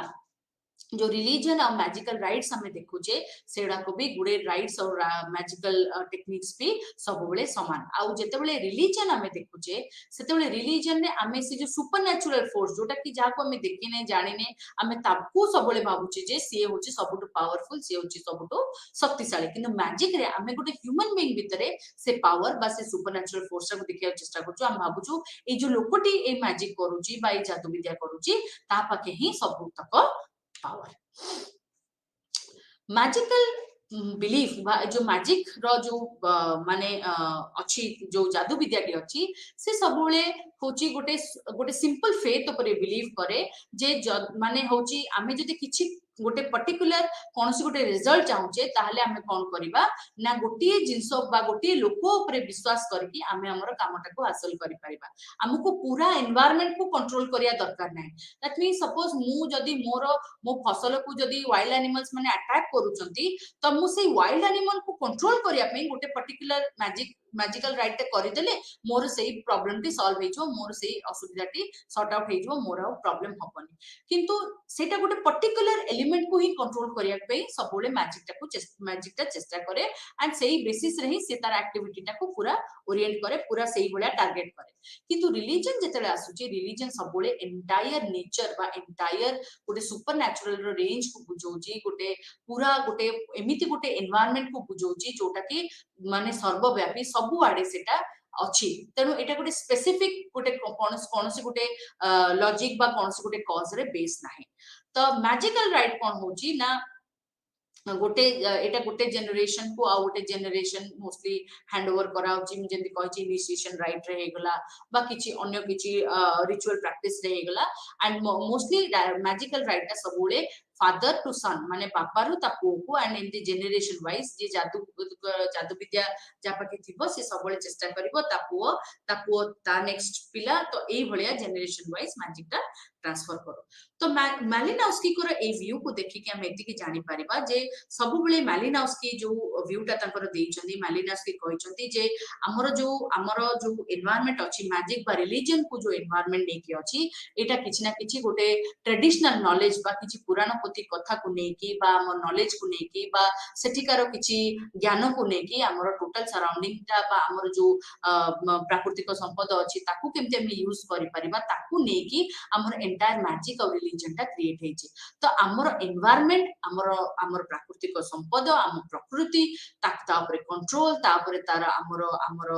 जो रिलीजन और मैजिकल राइट्स हमें देखुचे सेडा को भी गुडे राइट्स और मैजिकल टेक्निक्स भी सब बेले समान आउ जेते बेले रिलीजन हमें देखुचे सेते बेले रिलीजन ने हमें से जो सुपरनैचुरल फोर्स जोटा कि जाको हमें देखि नै जानि नै हमें ताकू सब बेले भाबुचे जे से होची सबटु पावरफुल से होची सबटु शक्तिशाली किंतु मैजिक रे हमें गोटे ह्यूमन बीइंग भितरे से पावर बा से सुपरनैचुरल फोर्स को देखिया चेष्टा करछु हम भाबुछु ए जो लोकटी ए मैजिक करूची बा ए जादू विद्या करूची ता पाके ही सब तक पावर मैजिकल बिलीफ जो मैजिक रो जो माने अच्छी जो जादू विद्या अच्छी से सब होची गोटे गोटे सिंपल फेथ ऊपर बिलीव करे जे माने होची आमे जदि किछि गोटे पर्टिकुलर कौन सी गोटे रिजल्ट चाहूचे ताहले आमे कोन करिबा ना गोटे जिंस बा गोटे लोक ऊपर विश्वास करके आमे हमर कामटा को हासिल करि परिबा हमको पूरा एनवायरनमेंट को कंट्रोल करिया दरकार नै दैट मीन सपोज मु जदि मोर मो फसल को जदि वाइल्ड एनिमल्स माने अटैक करूचंती तो मु से वाइल्ड एनिमल को कंट्रोल करिया पे गोटे पर्टिकुलर मैजिकल राइट करि देले मोर सेही प्रॉब्लम टी सॉल्व हेजो मोर सेही असुविधाटी सॉर्ट आउट हेजो मोर प्रॉब्लम हबनी किंतु सेटा गोटे पर्टिकुलर एलिमेंट को ही कंट्रोल करिया पे सबोले मैजिक टा चेष्टा करे एंड सेही बेसिस रे ही से तार एक्टिविटी टा को पूरा ओरिएंट करे पूरा सेही भलिया टारगेट करे किंतु रिलीजन जेतले आसुची रिलीजन सबोले एंटायर नेचर बा एंटायर गोटे सुपरनैचुरल रो रेंज को बुझौची गोटे पूरा गोटे एमिति गोटे एनवायरनमेंट को बुझौची जोटा कि माने सर्वव्यापी सबु आडे सेटा अच्छी तेणु एटा गोटे स्पेसिफिक गोटे कौन सी गोटे लॉजिक बा कौन सी गोटे कॉज रे बेस नाही तो मैजिकल राइट कौन होची ना गोटे एटा गोटे जनरेशन को आ गोटे जनरेशन मोस्टली हैंड ओवर करा होची जेंति कहची इनिशिएशन राइट रे हेगला बा किछि अन्य किछि रिचुअल प्रैक्टिस रे हेगला एंड मोस्टली मैजिकल राइट ता सबोले फादर टू सन माने बापा रु ता पो को and in the generation wise जे जादू विद्या जा पाके थिबो से सबले चेष्टा करबो ता ता नेक्स्ट पिला तो एई भलिया जनरेशन वाइज मैजिक ता ट्रांसफर करो तो मैलिनोव्स्की को ए व्यू को देखि के हम एति के जानि परिबा जे सब बेले मैलिनोव्स्की जो व्यू ता तंकर देइचंदी मैलिनोव्स्की कहिचंदी जे हमर जो एनवायरनमेंट अछि मैजिक बा रिलीजन को जो एनवायरनमेंट ने के अछि एटा किछि ना किछि गोटे ट्रेडिशनल नॉलेज बा किछि पुराण पोथी कथा को ने की बा हमर नॉलेज को ने की बा सेठिकार किछि ज्ञान को ने की हमर टोटल सराउंडिंग ता बा हमर जो प्राकृतिक संपद अछि ताकू केमते हम यूज करि परिबा ताकू ने की हमर एंटायर मैजिक और रिलीजन ता क्रिएट हेछि तो हमर एनवायरनमेंट हमर प्राकृतिक संपद हम प्रकृति ता ऊपर कंट्रोल ता ऊपर तार हमर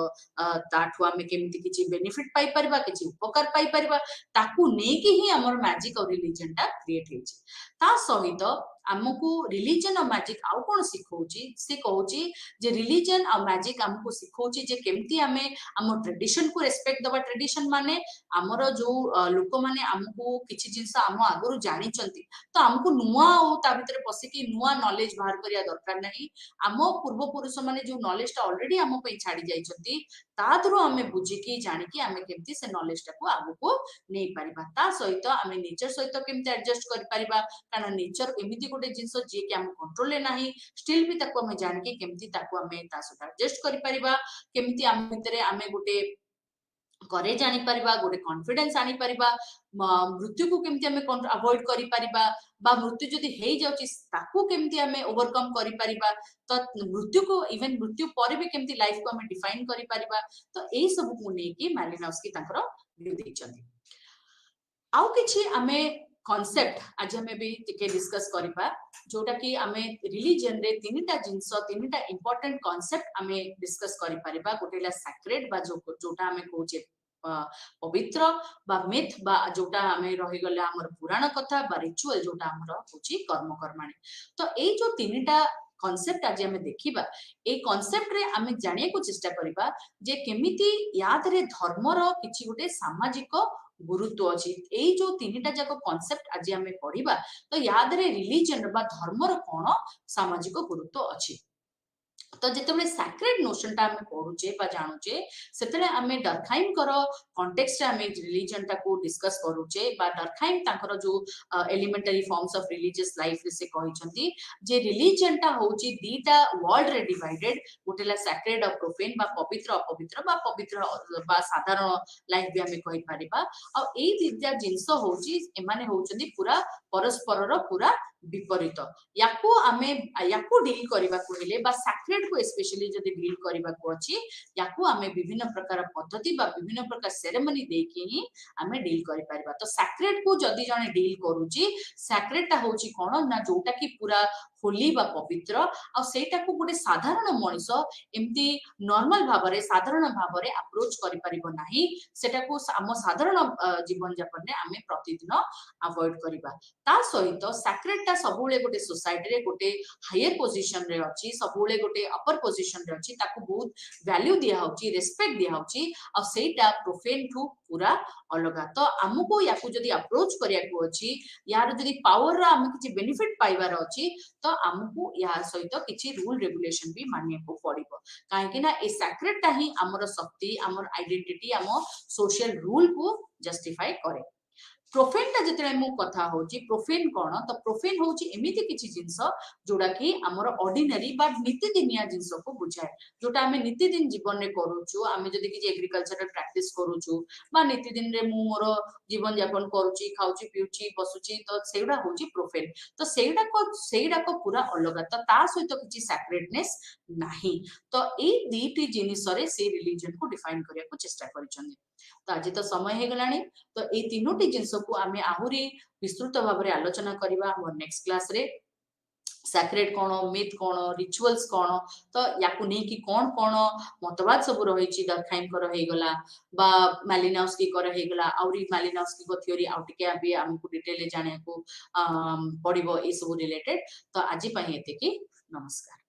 ताठु हम केमति किछि बेनिफिट पाई परिबा किछि उपकार पाई परिबा ताकू ने की ही हमर मैजिक और रिलीजन ता क्रिएट हेछि ता सहित हमको रिलीजन और मैजिक आउ कोन सिखौची से कहूची जे रिलीजन और मैजिक हमको सिखौची जे केमती हमें हम ट्रेडिशन को रेस्पेक्ट दबा ट्रेडिशन माने हमर जो लोक माने हमको किछि जिंस हम आगरु जानि चंती तो हमको नुवा ओ ता भीतर पसे कि नुवा नॉलेज बाहर करिया दरकार नहीं हम पूर्व पुरुष माने जो नॉलेज ता ऑलरेडी हम पे छाडी जाई चंती ता थ्रू हमें बुझी कि जानि कि हमें केमती से नॉलेज ता को आगु को नै परिबा ता सहित हमें नेचर सहित केमती एडजस्ट करि परिबा कारण नेचर एमिति गोटे जिंस जे कि हम कंट्रोल ले नाही स्टिल भी ताको हमें जानि कि केमती ताको हमें ता सहित एडजस्ट करि परिबा केमती हम भितरे हमें गोटे करे जानि परिबा गोटे कॉन्फिडेंस आनि परिबा मृत्यु को केमती हमें अवॉइड करि परिबा बा मृत्यु जदि हेई जाउची ताकू केमती हमें ओवरकम करि परिबा तो मृत्यु को इवन मृत्यु पर भी केमती लाइफ को हमें डिफाइन करि परिबा तो एई सब को नै कि मैलिनोव्स्की ताकर व्यू दैचंदी आउ किछि हमें कॉन्सेप्ट आज हमें भी टिके डिस्कस करिबा जोटा कि हमें रिलीजन रे तीनटा जिंस तीनटा इंपोर्टेंट कॉन्सेप्ट हमें डिस्कस करि परिबा गोटेला सैक्रेड बा जोटा हमें कहूचे पवित्र बा मिथ बा जोटा हमें रहि गले हमर पुराण कथा बा रिचुअल जोटा हमर होची कर्म कर्माणी तो ए जो तीनटा कॉन्सेप्ट आज हमें देखिबा ए कॉन्सेप्ट रे हमें जानिया को चेष्टा करिबा जे केमिति याद रे धर्मर किछि गोटे सामाजिक गुरुत्व अछि ए जो तीनटा जाको कॉन्सेप्ट आज हमें पढिबा तो याद रे रिलीजन बा धर्मर कोन सामाजिक गुरुत्व अछि तो जेतेबेले सैक्रेड नोशन ता हमें पढुचे बा जानुचे सेतेले हमें डरखाइम करो कॉन्टेक्स्ट हमें रिलीजन ता को डिस्कस करूचे बा डरखाइम ताकर जो elementary forms of religious life से कहिसंती जे रिलीजन ता होची दीटा वर्ल्ड रे डिवाइडेड गोटेला सैक्रेड और प्रोफेन बा पवित्र अपवित्र बा साधारण लाइफ भी हमें कहि परिबा और ए दिव्या जिंस होची एमाने होचंदी पूरा परस्पर रो पूरा विपरीत याकू आमे याकू डील करबा को हेले बा सैक्रेड को स्पेशली जदी डील करबा को अछि याकू आमे विभिन्न प्रकार पद्धति बा विभिन्न प्रकार सेरेमनी देके ही आमे डील करि परबा तो सैक्रेड को जदी जने डील करूची सैक्रेड ता होची कोन ना जोटा की पूरा होली बा पवित्र आ सेटा को गोटे साधारण मनिष एमती नॉर्मल भाबरे साधारण भाबरे अप्रोच करि परिबो नाही सेटा को हम साधारण जीवन यापन ने आमे प्रतिदिन अवॉइड करिबा ता सहित सैक्रेड ता सबुले गोटे सोसाइटी रे गोटे हायर पोजीशन रे अछि सबुले गोटे अपर पोजीशन रे अछि ताको बहुत वैल्यू दिया होची रेस्पेक्ट दिया होची आ सेटा प्रोफेन टू पूरा अलगा तो हमको याकू जदी अप्रोच करिया को अछि यार जदी पावर रा हम किछि बेनिफिट पाइबार अछि तो हमको या सहित किछि रूल रेगुलेशन भी मानिया को पड़िबो काहे कि ना ए सैक्रेड ता ही हमर शक्ति हमर आइडेंटिटी हम सोशल रूल को जस्टिफाई करे प्रोफेन ता जतले मु कथा होची प्रोफेन कोन तो प्रोफेन होची एमिति किछि जिंस जोडा कि हमर ऑर्डिनरी बा नित्यदिनिया जिंस को बुझाए जोटा हमें नित्यदिन जीवन रे करूछु हमें जदी कि एग्रीकल्चर प्रैक्टिस करूछु बा नित्यदिन रे मु मोर जीवन यापन करूची खाउची पिउची बसुची तो सेउडा होची प्रोफेन तो सेइडा को पूरा अलग तो ता सहित किछि सैक्रेडनेस नाही तो ए दीटी जिनिस रे से रिलीजन को डिफाइन करिया को चेष्टा करिसथि तो आज तो समय हे गलानी तो ए तीनोटी जिंस को आमे आहुरी विस्तृत भाव में आलोचना करबा हमर नेक्स्ट क्लास रे सैक्रेड कोन मिथ कोन रिचुअल्स कोन तो याकू नै कि कोन मतवाद सब रही छि दरखाइन कर हे गला बा मालिनोव्स्की कर हे गला आउरी मालिनोव्स्की को थ्योरी आउटिके अबे हमकु डिटेल जाने को पड़िबो ए सब रिलेटेड तो आज पई एते कि नमस्कार।